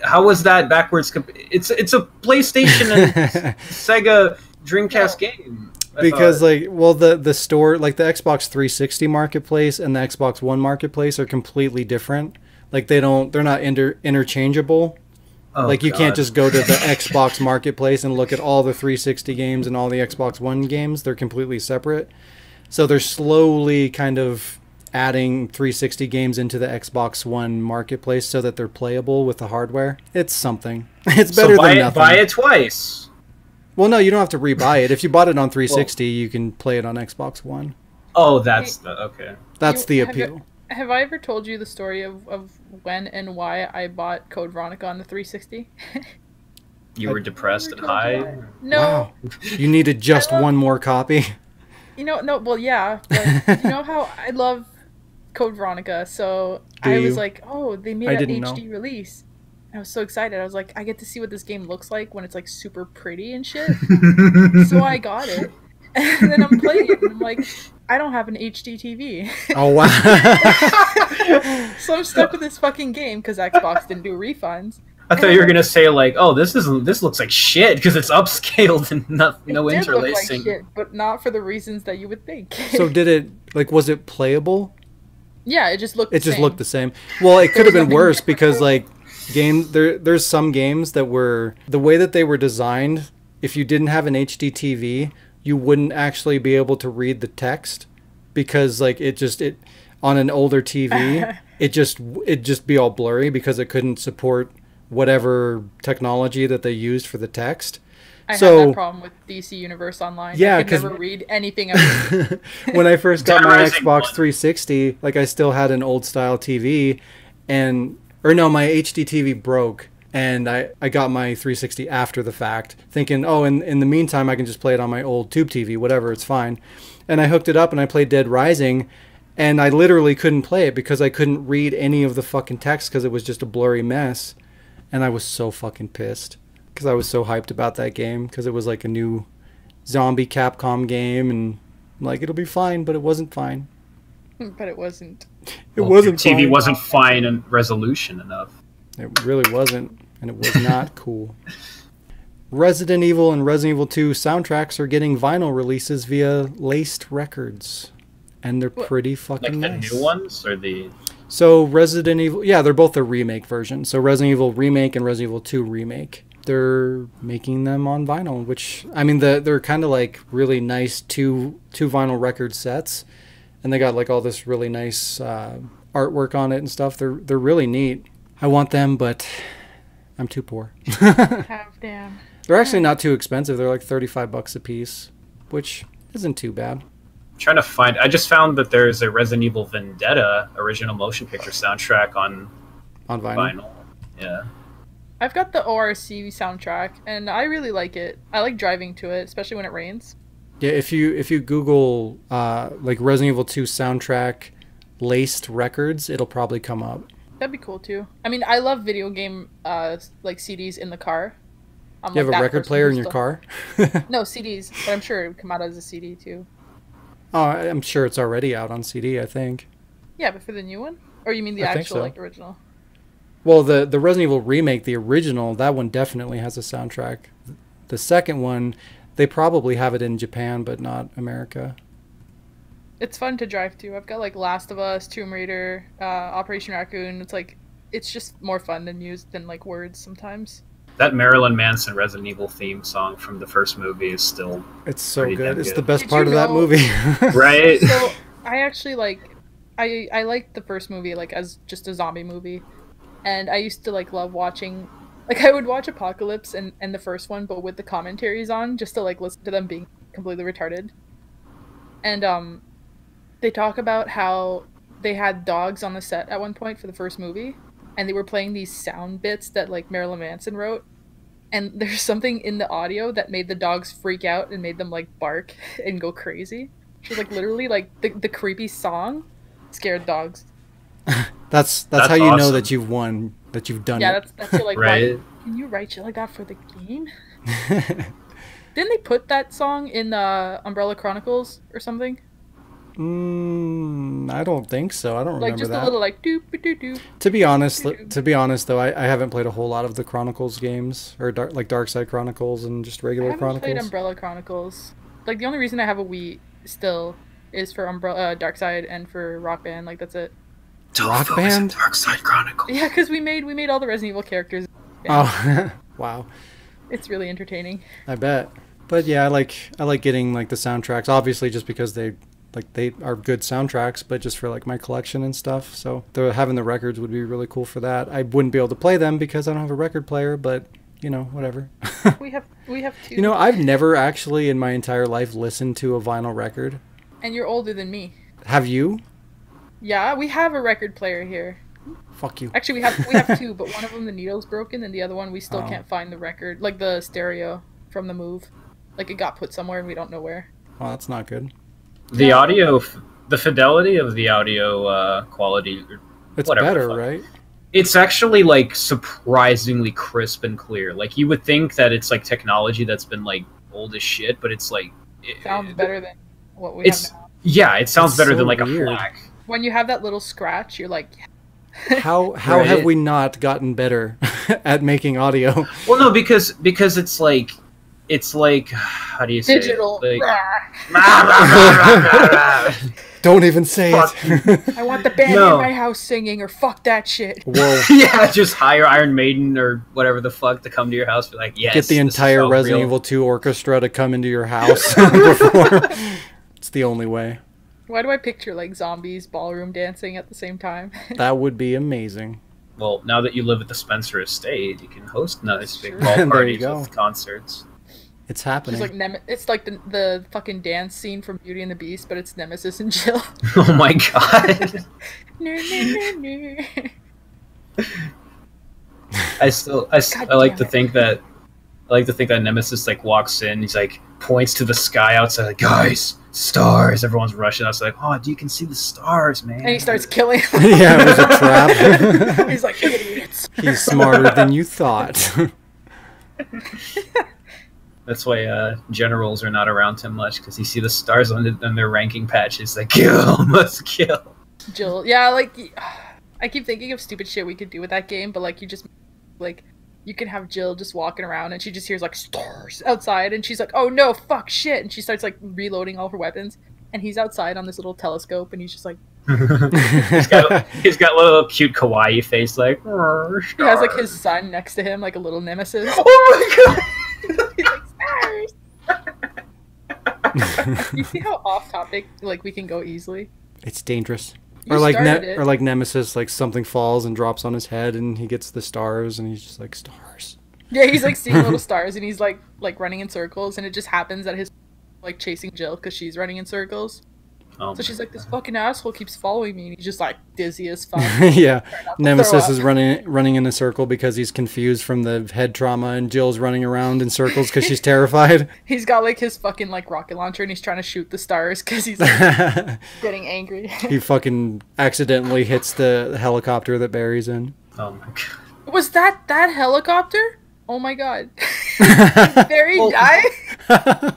how was that backwards? It's a PlayStation and Sega Dreamcast game. I Because thought. like, well, the store, like the Xbox 360 marketplace and the Xbox One marketplace are completely different. Like they're not interchangeable. Oh, Like you can't God. just go to the Xbox marketplace and look at all the 360 games and all the Xbox One games. They're completely separate. So they're slowly kind of adding 360 games into the Xbox One marketplace so that they're playable with the hardware. It's something. It's better so buy than it, nothing. buy it twice. Well, no, you don't have to rebuy it. If you bought it on 360, you can play it on Xbox One. Oh, that's okay. That's the Have appeal. Have I ever told you the story of when and why I bought Code Veronica on the 360? You were depressed and high. No. Wow. You needed just one more copy. You know, no, well, yeah, but you know how I love Code Veronica, so Do I was you? like, oh, they made I an didn't HD know. release. I was so excited. I was like, I get to see what this game looks like when it's like super pretty and shit. So I got it. And then I'm playing it and I'm like, I don't have an HD TV. Oh, wow. So I'm stuck with this fucking game because Xbox didn't do refunds. I thought you were gonna say like, oh, this looks like shit because it's upscaled and no It did look like interlacing. shit, but not for the reasons that you would think. So did it, like, was it playable? Yeah, it just looked It the just same. looked the same. Well, it could have been nothing worse different. because, like, there's some games that were, the way that they were designed, if you didn't have an HD TV, you wouldn't actually be able to read the text because, like, it on an older TV, it'd just be all blurry because it couldn't support whatever technology that they used for the text. I So- had that problem with DC Universe Online. Yeah, I could 'cause- never read anything. Of When I first got Dead my Rising Xbox 1. 360, like I still had an old style TV, or no, my HD TV broke, and I got my 360 after the fact, thinking, oh, in the meantime I can just play it on my old tube TV, whatever, it's fine. And I hooked it up and I played Dead Rising, and I literally couldn't play it because I couldn't read any of the fucking text because it was just a blurry mess, and I was so fucking pissed because I was so hyped about that game because it was like a new zombie Capcom game and like it'll be fine, but it wasn't fine. but it wasn't. It Well, wasn't your TV fine. wasn't fine and resolution enough. It really wasn't, and it was not cool. Resident Evil and Resident Evil 2 soundtracks are getting vinyl releases via Laced Records, and they're What? pretty Like fucking the nice. new ones or the So Resident Evil, yeah, they're both the remake version. So Resident Evil Remake and Resident Evil 2 Remake. They're making them on vinyl, which, I mean, they're kind of like really nice two vinyl record sets, and they got like all this really nice artwork on it and stuff. They're really neat. I want them, but I'm too poor. Damn. They're actually not too expensive. They're like $35 a piece, which isn't too bad. trying to find. I just found that there's a Resident Evil Vendetta original motion picture soundtrack on On vinyl. vinyl. Yeah. I've got the ORC soundtrack, and I really like it. I like driving to it, especially when it rains. Yeah, if you Google like Resident Evil 2 soundtrack laced records, it'll probably come up. That'd be cool too. I mean, I love video game like CDs in the car. I'm You have like a that record person player who in your still- car? No CDs, but I'm sure it would come out as a CD too. Oh, I'm sure it's already out on CD, I think. Yeah, but for the new one, or you mean the I think actual so. like original? Well, the Resident Evil remake, the original, that one definitely has a soundtrack. The second one, they probably have it in Japan, but not America. It's fun to drive to. I've got like Last of Us, Tomb Raider, Operation Raccoon. It's just more fun than like words sometimes. That Marilyn Manson Resident Evil theme song from the first movie is still It's so Pretty good. damn It's good. the best Did part you of that know- movie. right. So I actually I liked the first movie like as just a zombie movie, and I used to like love watching. Like I would watch Apocalypse and the first one, but with the commentaries on, just to like listen to them being completely retarded. And they talk about how they had dogs on the set at one point for the first movie, and they were playing these sound bits that like Marilyn Manson wrote. And there's something in the audio that made the dogs freak out and made them like bark and go crazy. She was like literally like the creepy song scared dogs. That's That's how you know awesome. that you've won, that you've done Yeah, it. that's your like Right. Can you write shit like that for the game? Didn't they put that song in Umbrella Chronicles or something? I don't think so. I don't remember Like just that. a little like doop doop doop. To be honest though, I haven't played a whole lot of the Chronicles games or Dark Side Chronicles and just I regular haven't Chronicles. played Umbrella Chronicles. Like the only reason I have a Wii still is for Dark Side and for Rock Band. Like that's it. Rock Band? Dark Side Chronicles. Yeah, because we made all the Resident Evil characters. Oh, wow. It's really entertaining. I bet. But yeah, I like getting like the soundtracks, obviously just because they are good soundtracks, but just for like my collection and stuff. So having the records would be really cool for that. I wouldn't be able to play them because I don't have a record player, but you know, whatever. We have two. You know, I've never actually in my entire life listened to a vinyl record. And you're older than me. Have you? Yeah, we have a record player here. Fuck you. Actually, we have two, but one of them the needle's broken, and the other one we still Oh. can't find the record, like the stereo from the Move. Like it got put somewhere and we don't know where. Well, that's not good. The audio, the fidelity of the audio quality, It's whatever the better, fuck. right? It's actually like surprisingly crisp and clear. Like you would think that it's like technology that's been like old as shit, but it's like Sounds better than what we have It's now. yeah, it sounds It's better so than like weird. a FLAC. When you have that little scratch, you're like, How Right. have we not gotten better at making audio? Well, no, because it's like how do you say digital. it? Don't even say Fuck it. I want the band No. in my house singing, or fuck that shit. Whoa. Yeah, just hire Iron Maiden or whatever the fuck to come to your house. Be like, yes, Get the this is entire how Resident real- Evil 2 orchestra to come into your house before. It's the only way. Why do I picture like zombies ballroom dancing at the same time? That would be amazing. Well, now that you live at the Spencer Estate, you can host nice big True. ball There you parties go. with concerts. It's It's happening. like it's like the fucking dance scene from Beauty and the Beast, but it's Nemesis and Jill. Oh my god! I like to damn it. think that Nemesis like walks in. He's like points to the sky outside, like guys, stars. Everyone's rushing outside, like, oh, you can see the stars, man. And he starts killing. Yeah, it was a trap. He's like, idiots. He's smarter than you thought. That's why generals are not around him much, because you see the stars on their ranking patches. Like, kill, must kill. Jill, yeah, like I keep thinking of stupid shit we could do with that game, but like you can have Jill just walking around and she just hears like stars outside and she's like, oh no, fuck shit, and she starts like reloading all her weapons, and he's outside on this little telescope and he's just like, he's got a little cute kawaii face, like. he has like his son next to him, like a little nemesis. Oh my god! He's like, stars. You see how off topic like we can go easily? It's dangerous. You Or like started it. or like Nemesis, like something falls and drops on his head, and he gets the stars, and he's just like, stars. Yeah, he's like seeing little stars and he's like running in circles, and it just happens that his like chasing Jill because she's running in circles. Oh So my she's like, this God. fucking asshole keeps following me, and he's just like dizzy as fuck. Yeah, to Nemesis throw is running in a circle because he's confused from the head trauma, and Jill's running around in circles because she's terrified. He's got like his fucking like rocket launcher and he's trying to shoot the stars because he's like getting angry. He fucking accidentally hits the helicopter that Barry's in. Oh my god. Was that helicopter? Oh my god. Did Barry Well- die?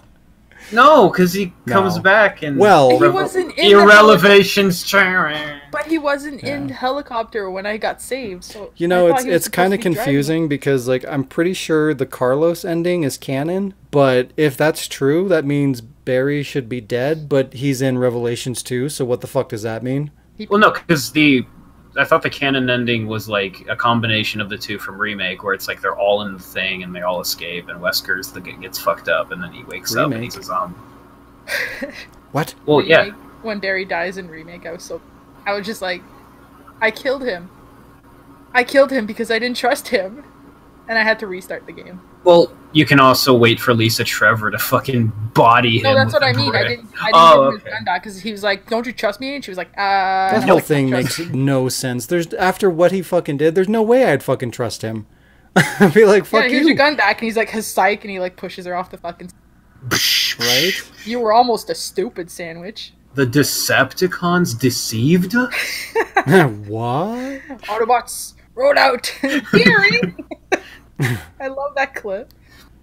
No, because he comes No. back and Well- He wasn't in the irrelevations. Sharon. But he wasn't in helicopter when I got saved. So You know, I thought he was it's kind of supposed to be driving. confusing because like I'm pretty sure the Carlos ending is canon, but if that's true, that means Barry should be dead, but he's in Revelations 2, so what the fuck does that mean? Well, no, because I thought the canon ending was like a combination of the two from Remake, where it's like they're all in the thing and they all escape, and Wesker's gets fucked up, and then he wakes up and Remake? he's a zombie. What? Well, yeah. Remake, when Barry dies in Remake, I was just like, I killed him. I killed him because I didn't trust him. And I had to restart the game. Well, you can also wait for Lisa Trevor to fucking body him. No, that's with what a I mean. I brick. didn't Oh, give him his okay. gun back because he was like, don't you trust me? And she was like, That and I whole was like, thing "I trust makes you." no sense. There's after what he fucking did, there's no way I'd fucking trust him. I'd be like, fuck Yeah, here's you. your gun back. And he's like, his psych, and he like pushes her off the fucking. Right? You were almost a stupid sandwich. The Decepticons deceived? What? Autobots, rolled out. Gary! I love that clip.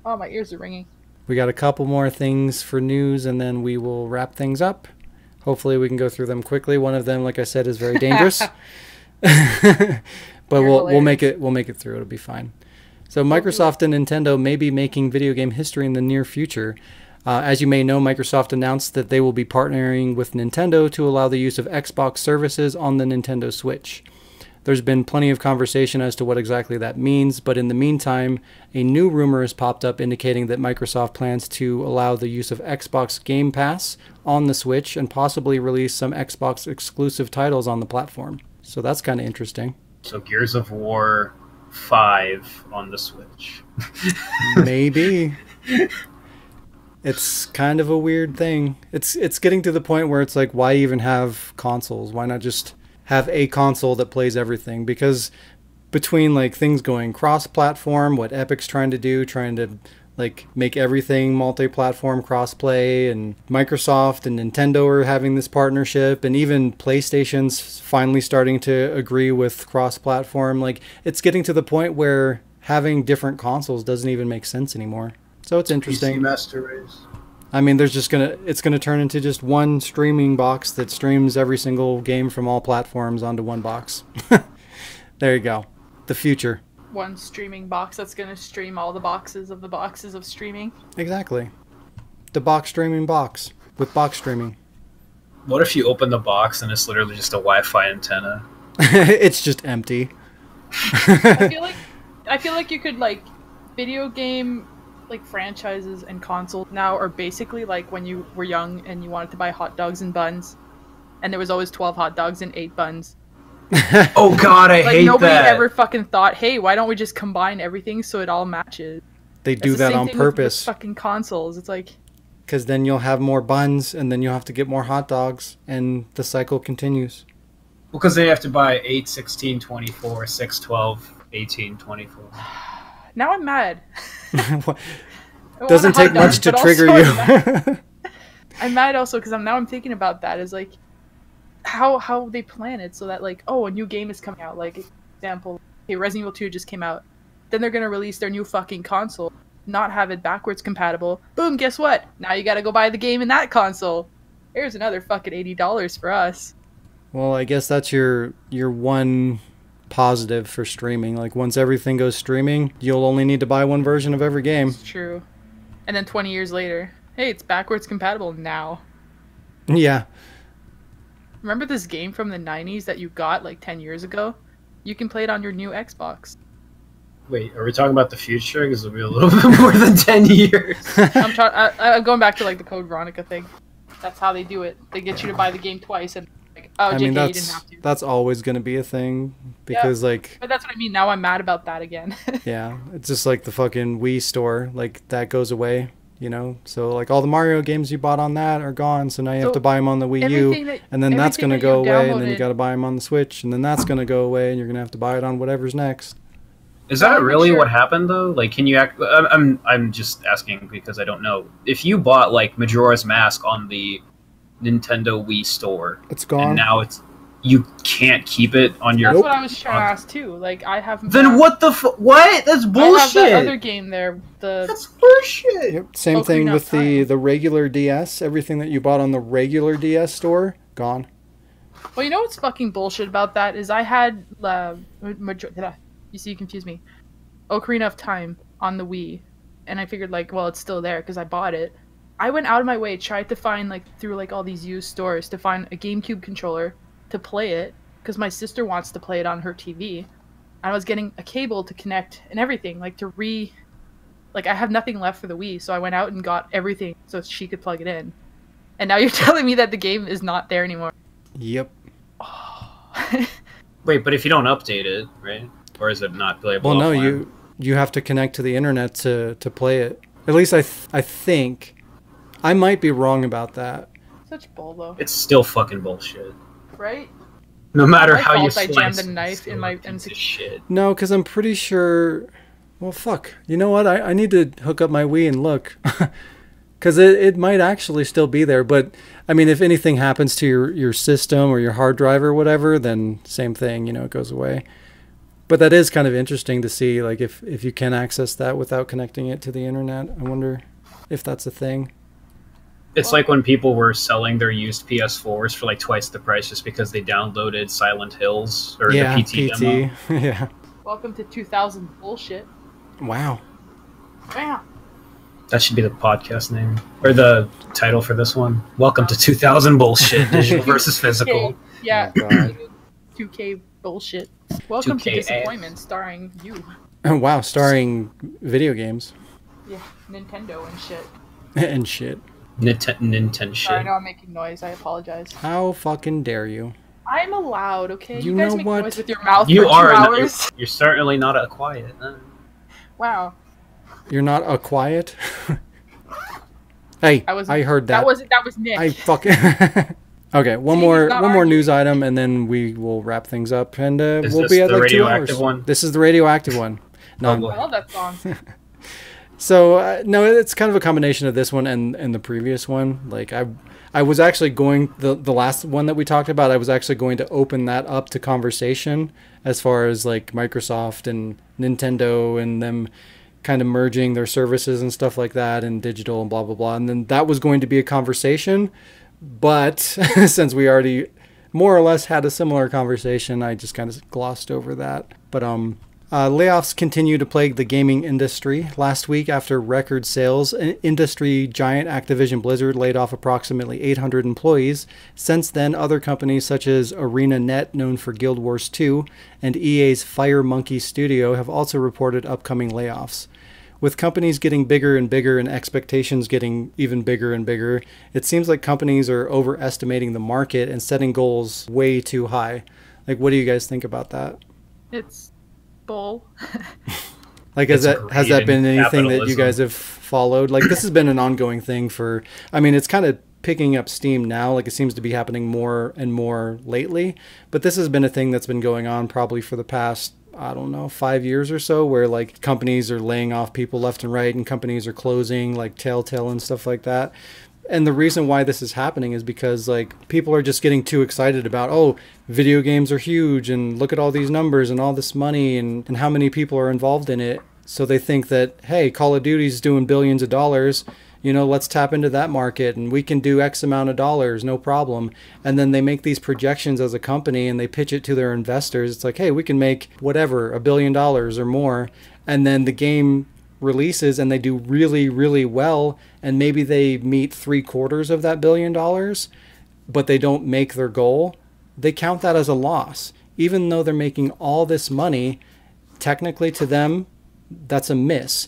Oh, my ears are ringing. We got a couple more things for news, and then we will wrap things up. Hopefully we can go through them quickly. One of them, like I said, is very dangerous. But we'll make it through. It'll be fine. So Microsoft and Nintendo may be making video game history in the near future. As you may know, Microsoft announced that they will be partnering with Nintendo to allow the use of Xbox services on the Nintendo Switch. There's been plenty of conversation as to what exactly that means, but in the meantime, a new rumor has popped up indicating that Microsoft plans to allow the use of Xbox Game Pass on the Switch and possibly release some Xbox exclusive titles on the platform. So that's kind of interesting. So Gears of War 5 on the Switch. Maybe. It's kind of a weird thing. It's getting to the point where it's like, why even have consoles? Why not just have a console that plays everything? Because between like things going cross-platform, what Epic's trying to like make everything multi-platform cross-play, and Microsoft and Nintendo are having this partnership, and even PlayStation's finally starting to agree with cross-platform, like it's getting to the point where having different consoles doesn't even make sense anymore. So it's interesting. PC Master Race. I mean, it's gonna turn into just one streaming box that streams every single game from all platforms onto one box. There you go. The future. One streaming box that's gonna stream all the boxes of streaming. Exactly. The box streaming box with box streaming. What if you open the box and it's literally just a Wi-Fi antenna? It's just empty. I feel like you could like video game like franchises and consoles now are basically like when you were young and you wanted to buy hot dogs and buns, and there was always 12 hot dogs and 8 buns. Oh god, I like, hate nobody that. ever fucking thought, hey, why don't we just combine everything so it all matches? They do that on purpose. With fucking consoles, it's like, because then you'll have more buns, and then you'll have to get more hot dogs, and the cycle continues. Because they have to buy 8, 16, 24, 6, 12, 18, 24. now I'm mad. Doesn't take much to trigger you. I'm mad also because I'm thinking about that is like how they plan it so that like, oh, a new game is coming out, like example, hey, Resident Evil 2 just came out, then they're gonna release their new fucking console, not have it backwards compatible, boom, guess what, now you gotta go buy the game in that console, here's another fucking $80 for us. Well, I guess that's your one positive for streaming. Like once everything goes streaming, you'll only need to buy one version of every game. It's true. And then 20 years later, hey, it's backwards compatible now. Yeah. Remember this game from the 90s that you got like 10 years ago? You can play it on your new Xbox. Wait, are we talking about the future? Because it'll be a little bit more than 10 years. I'm going back to like the Code Veronica thing. That's how they do it. They get you to buy the game twice and like, oh, JK, you didn't have to. That's always going to be a thing because like... But that's what I mean. Now I'm mad about that again. Yeah, it's just like the fucking Wii store. Like that goes away, you know? So like all the Mario games you bought on that are gone. So now you have to buy them on the Wii U. And then that's going to go away. And then you got to buy them on the Switch. And then that's going to go away. And you're going to have to buy it on whatever's next. Is that really what happened though? Like, can you act? I'm just asking because I don't know. If you bought like Majora's Mask on the Nintendo Wii store, it's gone. And now you can't keep it on your. That's what I was trying to ask too. Like I have. Then what the what? That's bullshit. I have that other game there. That's bullshit. Yep. Same thing with the regular DS. Everything that you bought on the regular DS store, gone. Well, you know what's fucking bullshit about that is I had you see, you confuse me. Ocarina of Time on the Wii, and I figured like, well, it's still there because I bought it. I went out of my way, tried to find like through like all these used stores to find a GameCube controller to play it because my sister wants to play it on her TV. I was getting a cable to connect and everything, like like I have nothing left for the Wii, so I went out and got everything so she could plug it in. And now you're telling me that the game is not there anymore. Yep. Oh. Wait, but if you don't update it, right? Or is it not playable? Well, no, offline? you have to connect to the internet to play it. At least I think. I might be wrong about that. Such bull though. It's still fucking bullshit. Right? No matter how you I slice jammed the knife in my piece of shit. No, because I'm pretty sure. Well, fuck. You know what? I need to hook up my Wii and look. Because it might actually still be there. But, I mean, if anything happens to your system or your hard drive or whatever, then same thing, you know, it goes away. But that is kind of interesting to see, like, if you can access that without connecting it to the internet. I wonder if that's a thing. It's like when people were selling their used PS4s for like twice the price just because they downloaded Silent Hills or the PT demo. Yeah. Welcome to 2000 bullshit. Wow. Wow. That should be the podcast name or the title for this one. Welcome to 2000 bullshit, digital versus physical. 2K, yeah, Oh, God. 2K bullshit. Welcome to 2K Disappointment, starring you. Oh, wow, starring video games Yeah, Nintendo and shit. and shit. Nintendo shit. Sorry, I know I'm making noise. I apologize. How fucking dare you? I'm allowed, okay? You guys know make what? noise with your mouth You for 2 are. hours. You're certainly not a quiet. Wow. You're not a quiet? Hey, I heard that. That was Nick. I fucking... Okay, one See, more he's not news item, and then we will wrap things up, and Is we'll this be at the like 2 hours. radioactive one? This is the radioactive one. No, Oh, boy. I love that song. so no, it's kind of a combination of this one and the previous one. Like I was actually going the last one that we talked about. I was actually going to open that up to conversation as far as like Microsoft and Nintendo and them kind of merging their services and stuff like that and digital and blah blah blah. And then that was going to be a conversation, but since we already more or less had a similar conversation, I just kind of glossed over that. But layoffs continue to plague the gaming industry. Last week, after record sales, industry giant Activision Blizzard laid off approximately 800 employees. Since then, other companies such as ArenaNet, known for Guild Wars 2, and EA's Fire Monkey Studio have also reported upcoming layoffs. With companies getting bigger and bigger and expectations getting even bigger and bigger, it seems like companies are overestimating the market and setting goals way too high. Like, what do you guys think about that? It's bull. Like, It's has that been greed and anything that you capitalism. guys have followed? Like, this has been an ongoing thing for, I mean, it's kind of picking up steam now. Like, it seems to be happening more and more lately. But this has been a thing that's been going on probably for the past, I don't know, 5 years or so, where like companies are laying off people left and right and companies are closing, like Telltale and stuff like that. And the reason why this is happening is because like people are just getting too excited about, oh, video games are huge and look at all these numbers and all this money and how many people are involved in it. So they think that, hey, Call of Duty's doing billions of dollars, you know, let's tap into that market and we can do X amount of dollars, no problem. And then they make these projections as a company and they pitch it to their investors. It's like, hey, we can make whatever, $1 billion or more. And then the game releases and they do really, really well. And maybe they meet 3/4 of that $1 billion, but they don't make their goal. They count that as a loss. Even though they're making all this money, technically to them, that's a miss.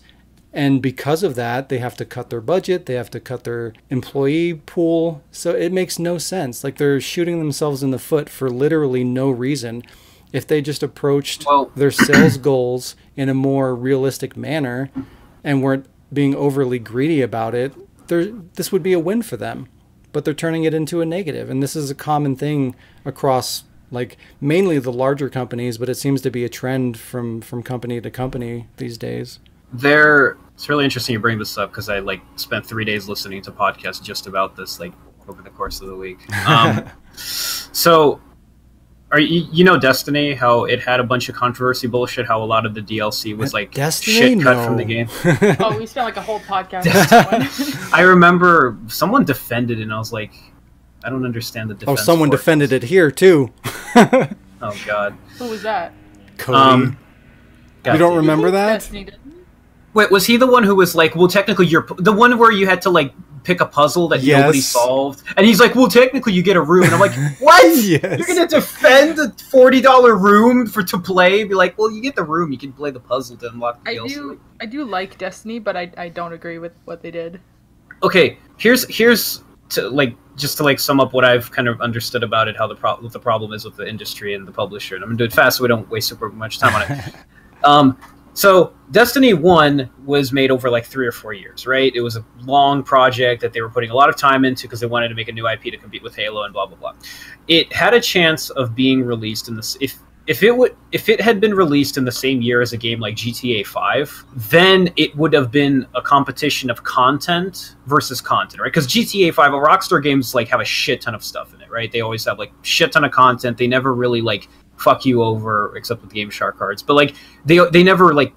And because of that, they have to cut their budget, they have to cut their employee pool. So it makes no sense. Like, they're shooting themselves in the foot for literally no reason. If they just approached their sales goals in a more realistic manner and weren't being overly greedy about it, this would be a win for them. But they're turning it into a negative. And this is a common thing across, like, mainly the larger companies, but it seems to be a trend from company to company these days. It's really interesting you bring this up because I like spent 3 days listening to podcasts just about this, like over the course of the week. So, you know Destiny? How it had a bunch of controversy bullshit. How a lot of the DLC was like Destiny? shit cut No. from the game. Oh, we spent like a whole podcast on that one. I remember someone defended it, and I was like, I don't understand the defense. Oh, someone for it. defended it here too. Oh God. Who was that? Cody. God You don't damn. remember that? Destiny didn't. Wait, was he the one who was like, well, technically you're the one where you had to like pick a puzzle that Yes. nobody solved, and he's like, well, technically you get a room, and I'm like, what? Yes. You're gonna defend a $40 room to play? Be like, well, you get the room, you can play the puzzle to unlock the DLC. I do like Destiny, but I don't agree with what they did. Okay, here's to like just to like sum up what I've kind of understood about it, how what the problem is with the industry and the publisher, and I'm gonna do it fast so we don't waste super much time on it. So Destiny 1 was made over like 3 or 4 years, right? It was a long project that they were putting a lot of time into because they wanted to make a new IP to compete with Halo and blah blah blah. It had a chance of being released in this if it had been released in the same year as a game like GTA 5, then it would have been a competition of content versus content, right? Because GTA 5, Rockstar games like have a shit ton of stuff in it, right? They always have like shit ton of content. They never really like fuck you over, except with Game Shark cards. But like they never like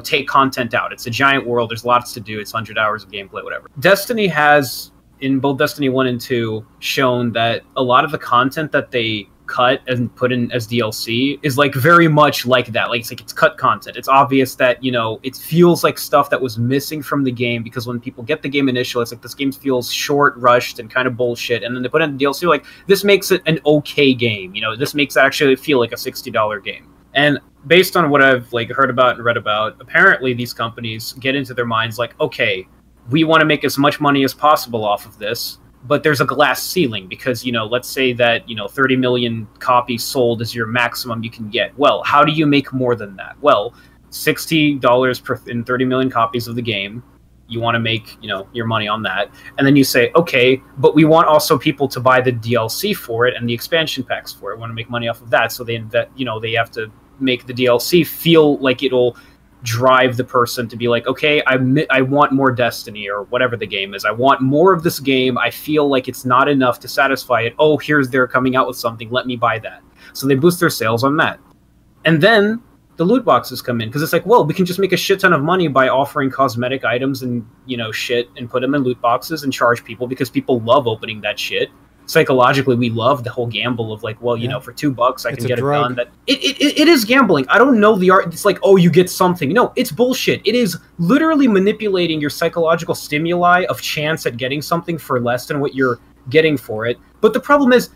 take content out. It's a giant world. There's lots to do. It's 100 hours of gameplay, whatever. Destiny has, in both Destiny 1 and 2, shown that a lot of the content that they cut and put in as DLC is like very much like that. Like it's cut content. It's obvious that it feels like stuff that was missing from the game, because when people get the game initial, it's like this game feels short, rushed, and kind of bullshit. And then they put in the DLC, like this makes it an okay game. This makes it actually feel like a $60 game. And based on what I've like heard about and read about, apparently these companies get into their minds like, okay, we want to make as much money as possible off of this, but there's a glass ceiling because, let's say that, 30 million copies sold is your maximum you can get. Well, how do you make more than that? Well, $60 in 30 million copies of the game. You want to make, your money on that. And then you say, okay, but we want also people to buy the DLC for it and the expansion packs for it. We want to make money off of that. So they have to make the DLC feel like it'll drive the person to be like, okay, I want more Destiny or whatever the game is. I want more of this game. I feel like it's not enough to satisfy it. Oh, they're coming out with something. Let me buy that. So they boost their sales on that. And then the loot boxes come in because it's like, well, we can just make a shit ton of money by offering cosmetic items and, shit and put them in loot boxes and charge people because people love opening that shit. Psychologically, we love the whole gamble of like, well, for $2 I can get it done. That it is gambling. I don't know the art. It's like, oh, you get something. No, it's bullshit. It is literally manipulating your psychological stimuli of chance at getting something for less than what you're getting for it. But the problem is,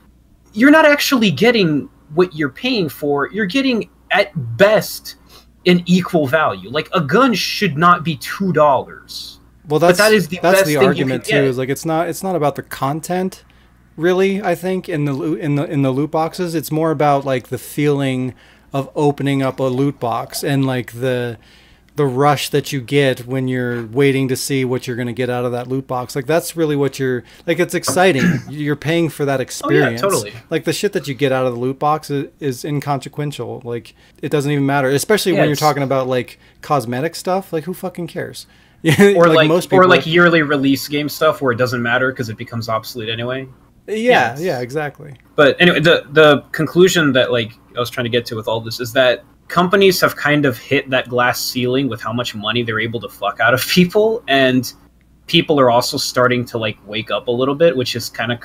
you're not actually getting what you're paying for. You're getting at best an equal value. Like a gun should not be $2. Well, that's the argument too. Is like it's not about the content. Really, I think in the loot boxes, it's more about like the feeling of opening up a loot box and like the rush that you get when you're waiting to see what you're going to get out of that loot box. Like that's really what you're like. It's exciting. You're paying for that experience. Oh, yeah, totally. Like the shit that you get out of the loot box is inconsequential. Like it doesn't even matter, especially when you're talking about like cosmetic stuff. Like who fucking cares? Or like most people, or like yearly release game stuff where it doesn't matter because it becomes obsolete anyway. Yeah, exactly. But anyway, the conclusion that like I was trying to get to with all this is that companies have kind of hit that glass ceiling with how much money they're able to fuck out of people, and people are also starting to like wake up a little bit, which is kind of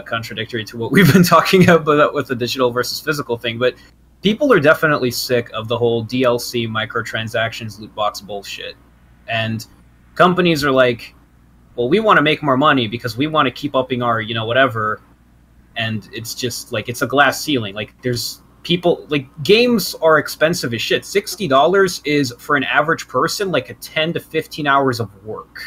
contradictory to what we've been talking about with the digital versus physical thing. But people are definitely sick of the whole DLC microtransactions loot box bullshit, and companies are like, well, we want to make more money because we want to keep upping our, whatever. And it's just like, it's a glass ceiling. Like there's people like games are expensive as shit. $60 is for an average person, like a 10 to 15 hours of work.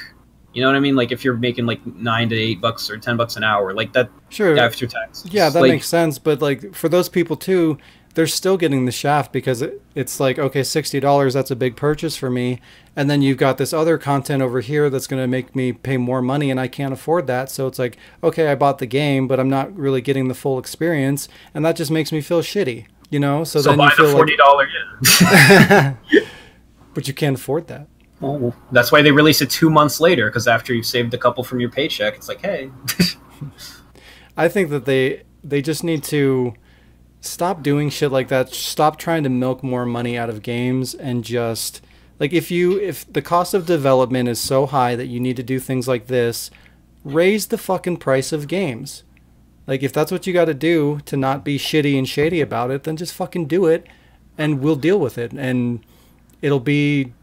You know what I mean? Like if you're making like $9 to $8 or $10 an hour, like that. Sure. After tax. Yeah, that makes sense. But like for those people too, they're still getting the shaft because it's like, okay, $60, that's a big purchase for me. And then you've got this other content over here that's going to make me pay more money and I can't afford that. So it's like, okay, I bought the game, but I'm not really getting the full experience. And that just makes me feel shitty, So then buy you feel the $40, yeah. But you can't afford that. Oh, that's why they release it 2 months later, because after you've saved a couple from your paycheck, it's like, hey. I think that they just need to stop doing shit like that. Stop trying to milk more money out of games and just like if the cost of development is so high that you need to do things like this, raise the fucking price of games. Like if that's what you got to do to not be shitty and shady about it, then just fucking do it and we'll deal with it and it will be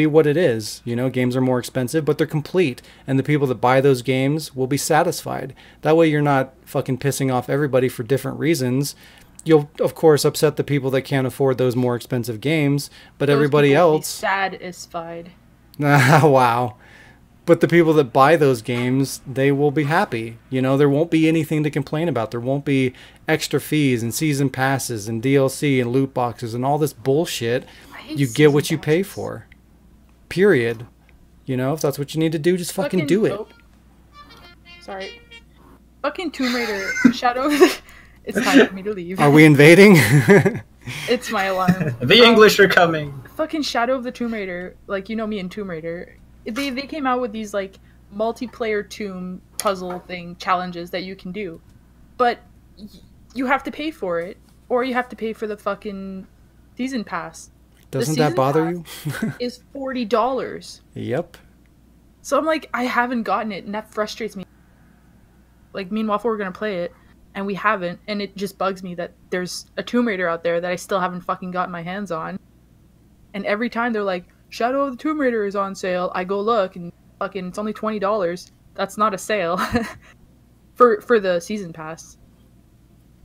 what it is. Games are more expensive, but they're complete. And the people that buy those games will be satisfied. That way you're not fucking pissing off everybody for different reasons. You'll, of course, upset the people that can't afford those more expensive games, but those everybody else... satisfied. Wow. But the people that buy those games, they will be happy. There won't be anything to complain about. There won't be extra fees and season passes and DLC and loot boxes and all this bullshit. You get what you pay for. Period. If that's what you need to do, just fucking do it. Sorry. Fucking Tomb Raider Shadow. It's time for me to leave. Are we invading? It's my alarm. The English are coming. Fucking Shadow of the Tomb Raider. Like, me and Tomb Raider. They came out with these, like, multiplayer tomb puzzle thing challenges that you can do. But you have to pay for it. or you have to pay for the fucking season pass. Doesn't that bother you? Is $40. Yep. So I'm like, I haven't gotten it, and that frustrates me. Like, me and Waffle were gonna play it, and we haven't, and it just bugs me that there's a Tomb Raider out there that I still haven't fucking gotten my hands on. And every time they're like, Shadow of the Tomb Raider is on sale, I go look, and fucking it's only $20. That's not a sale for the season pass.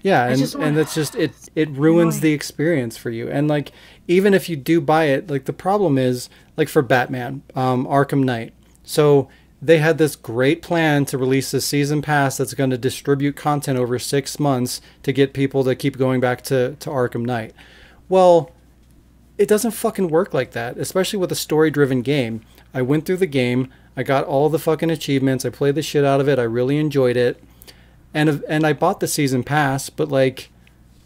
Yeah, and it's just it ruins the experience for you. And like, even if you do buy it, like the problem is like for Batman, Arkham Knight. So they had this great plan to release a season pass that's going to distribute content over 6 months to get people to keep going back to Arkham Knight. Well, it doesn't fucking work like that, especially with a story-driven game. I went through the game, I got all the fucking achievements, I played the shit out of it, I really enjoyed it. And I bought the season pass, but like,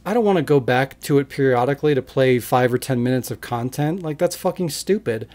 I don't want to go back to it periodically to play 5 or 10 minutes of content. Like, that's fucking stupid.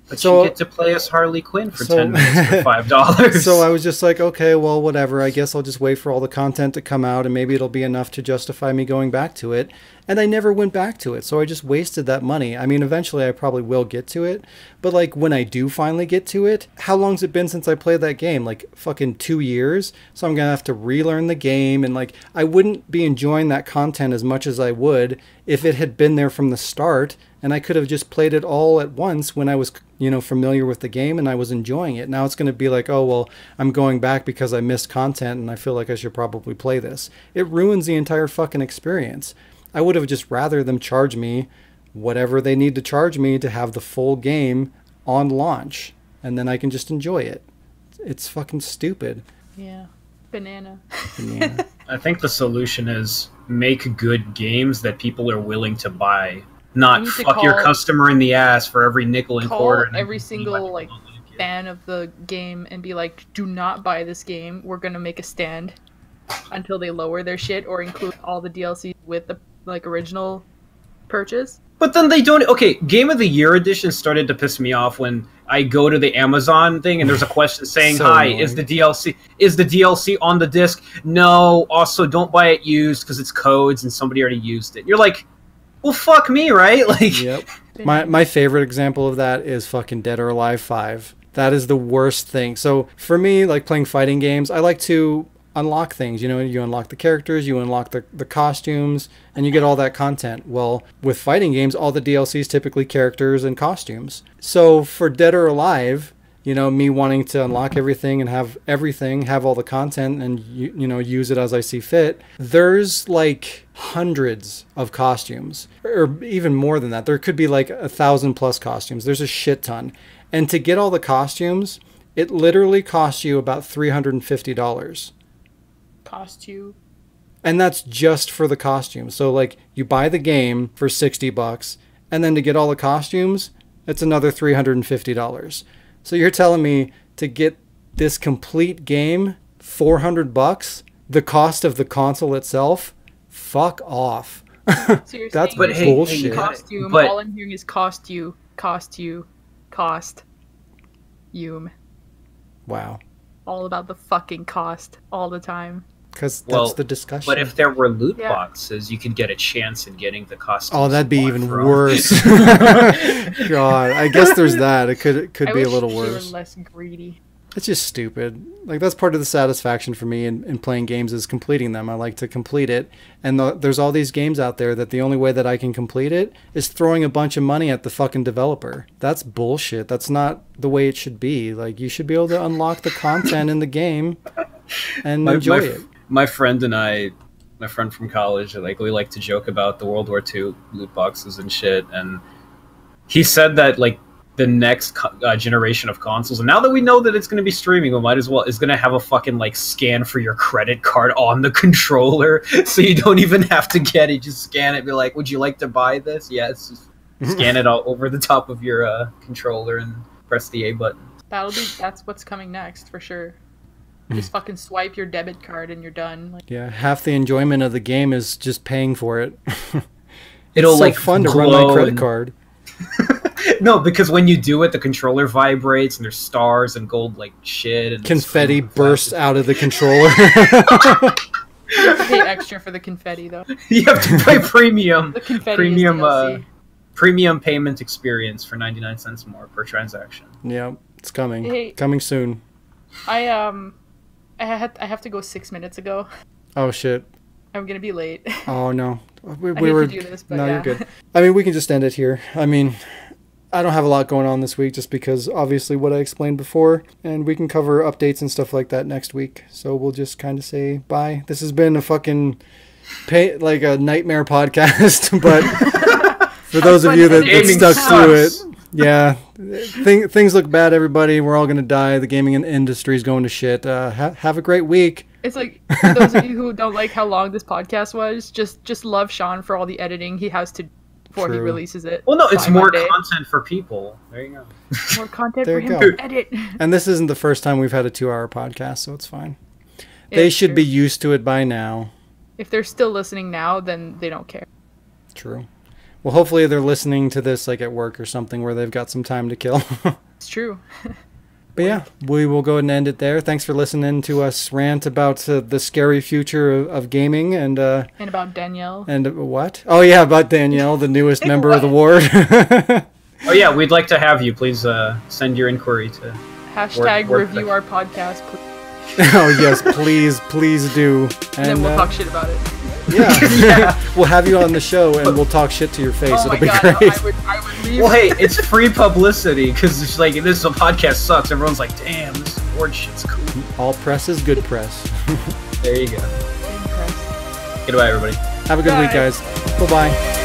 But so, you get to play as Harley Quinn for 10 minutes for $5. So I was just like, okay, well, whatever. I guess I'll just wait for all the content to come out, and maybe it'll be enough to justify me going back to it. And I never went back to it, so I just wasted that money. I mean, eventually I probably will get to it, but like, when I do finally get to it, how long's it been since I played that game? Like fucking 2 years? So I'm gonna have to relearn the game, and like, I wouldn't be enjoying that content as much as I would if it had been there from the start, and I could have just played it all at once when I was, you know, familiar with the game and I was enjoying it. Now it's going to be like, oh, well, I'm going back because I missed content and I feel like I should probably play this. It ruins the entire fucking experience. I would have just rather them charge me whatever they need to charge me to have the full game on launch, and then I can just enjoy it. It's fucking stupid. Yeah. Banana. I think the solution is make good games that people are willing to buy. Not fuck your customer in the ass for every nickel and quarter. Call every single like fan of the game and be like, do not buy this game. We're gonna make a stand until they lower their shit or include all the DLC with the like original purchase. But then they don't. Okay, Game of the Year edition started to piss me off when I go to the Amazon thing and there's a question saying, So "Hi, annoying. is the DLC on the disc?" No. Also, don't buy it used because it's codes and somebody already used it. You're like, well, fuck me, right? Like, yep. My favorite example of that is fucking Dead or Alive 5. That is the worst thing. So for me, like playing fighting games, I like to unlock things. You know, you unlock the characters, you unlock the costumes, and you get all that content. Well, with fighting games, all the DLC is typically characters and costumes. So for Dead or Alive, you know, me wanting to unlock everything and have everything, have all the content and, you know, use it as I see fit. There's like hundreds of costumes, or even more than that. There could be like 1,000+ costumes. There's a shit ton. And to get all the costumes, it literally costs you about $350. Cost you. And that's just for the costumes. So like, you buy the game for $60, and then to get all the costumes, it's another $350. So you're telling me to get this complete game, $400, the cost of the console itself? Fuck off. So That's but hey, bullshit. Costume. But- all I'm hearing is cost you. Wow. All about the fucking cost all the time. Because that's Well, the discussion. but if there were loot Yeah. boxes, you could get a chance in getting the costumes. Oh, that'd be you want even from- worse. God, I guess there's that. It could I be a wish little they worse. were less greedy. It's just stupid. Like, that's part of the satisfaction for me in playing games is completing them. I like to complete it. And there's all these games out there that the only way that I can complete it is throwing a bunch of money at the fucking developer. That's bullshit. That's not the way it should be. Like, you should be able to unlock the content in the game and enjoy it. My friend and I, my friend from college, like we like to joke about the World War II loot boxes and shit. And he said that like the next generation of consoles, and now that we know that it's going to be streaming, we might as well is going to have a fucking like scan for your credit card on the controller, so you don't even have to get it. Just scan it. Be like, would you like to buy this? Yes. Just scan it all over the top of your controller and press the A button. That's what's coming next for sure. Just fucking swipe your debit card and you're done. Like, Yeah, half the enjoyment of the game is just paying for it. It'll It's so like fun to run glow my credit and- card. No, because when you do it, the controller vibrates and there's stars and gold like shit and Confetti it's- bursts out of the controller. pay extra for the confetti though. You have to pay premium. The confetti Premium, is DLC. Premium payment experience for 99 cents more per transaction. Yeah, it's coming. Hey. Coming soon. I have to go 6 minutes ago. Oh shit. I'm gonna be late. Oh no. We hate were. to do this, but no, yeah. you're good. I mean, we can just end it here. I mean, I don't have a lot going on this week, just because obviously what I explained before, and we can cover updates and stuff like that next week. So we'll just kind of say bye. This has been a fucking like a nightmare podcast, but for those of you that stuck through it, yeah, things look bad. Everybody, we're all gonna die. The gaming industry is going to shit. Have a great week. It's like, for those of you who don't like how long this podcast was, just love Shaun for all the editing he has to before he True. releases it. Well, no, it's by more Monday. content for people. There you go. More content There for you him go. to edit. And this isn't the first time we've had a 2-hour podcast, so it's fine. They It's should true. be used to it by now. If they're still listening now, then they don't care. True. Well, hopefully they're listening to this like at work or something where they've got some time to kill. It's true. But yeah, we will go ahead and end it there. Thanks for listening to us rant about the scary future of gaming and And about Danielle. what? Oh yeah, about Danielle, the newest member of the ward. Oh yeah, we'd like to have you. Please send your inquiry to. Hashtag Word review our podcast, please. Oh yes, please do. And then we'll talk shit about it. Yeah, we'll have you on the show and we'll talk shit to your face. Oh It'll my be god, great. I would leave. Well, hey, it's free publicity because it's like this podcast sucks. Everyone's like, damn, this board shit's cool. All press is good press. There you go. Impressed. Goodbye, everybody. Have a good week, Bye. guys. Bye bye.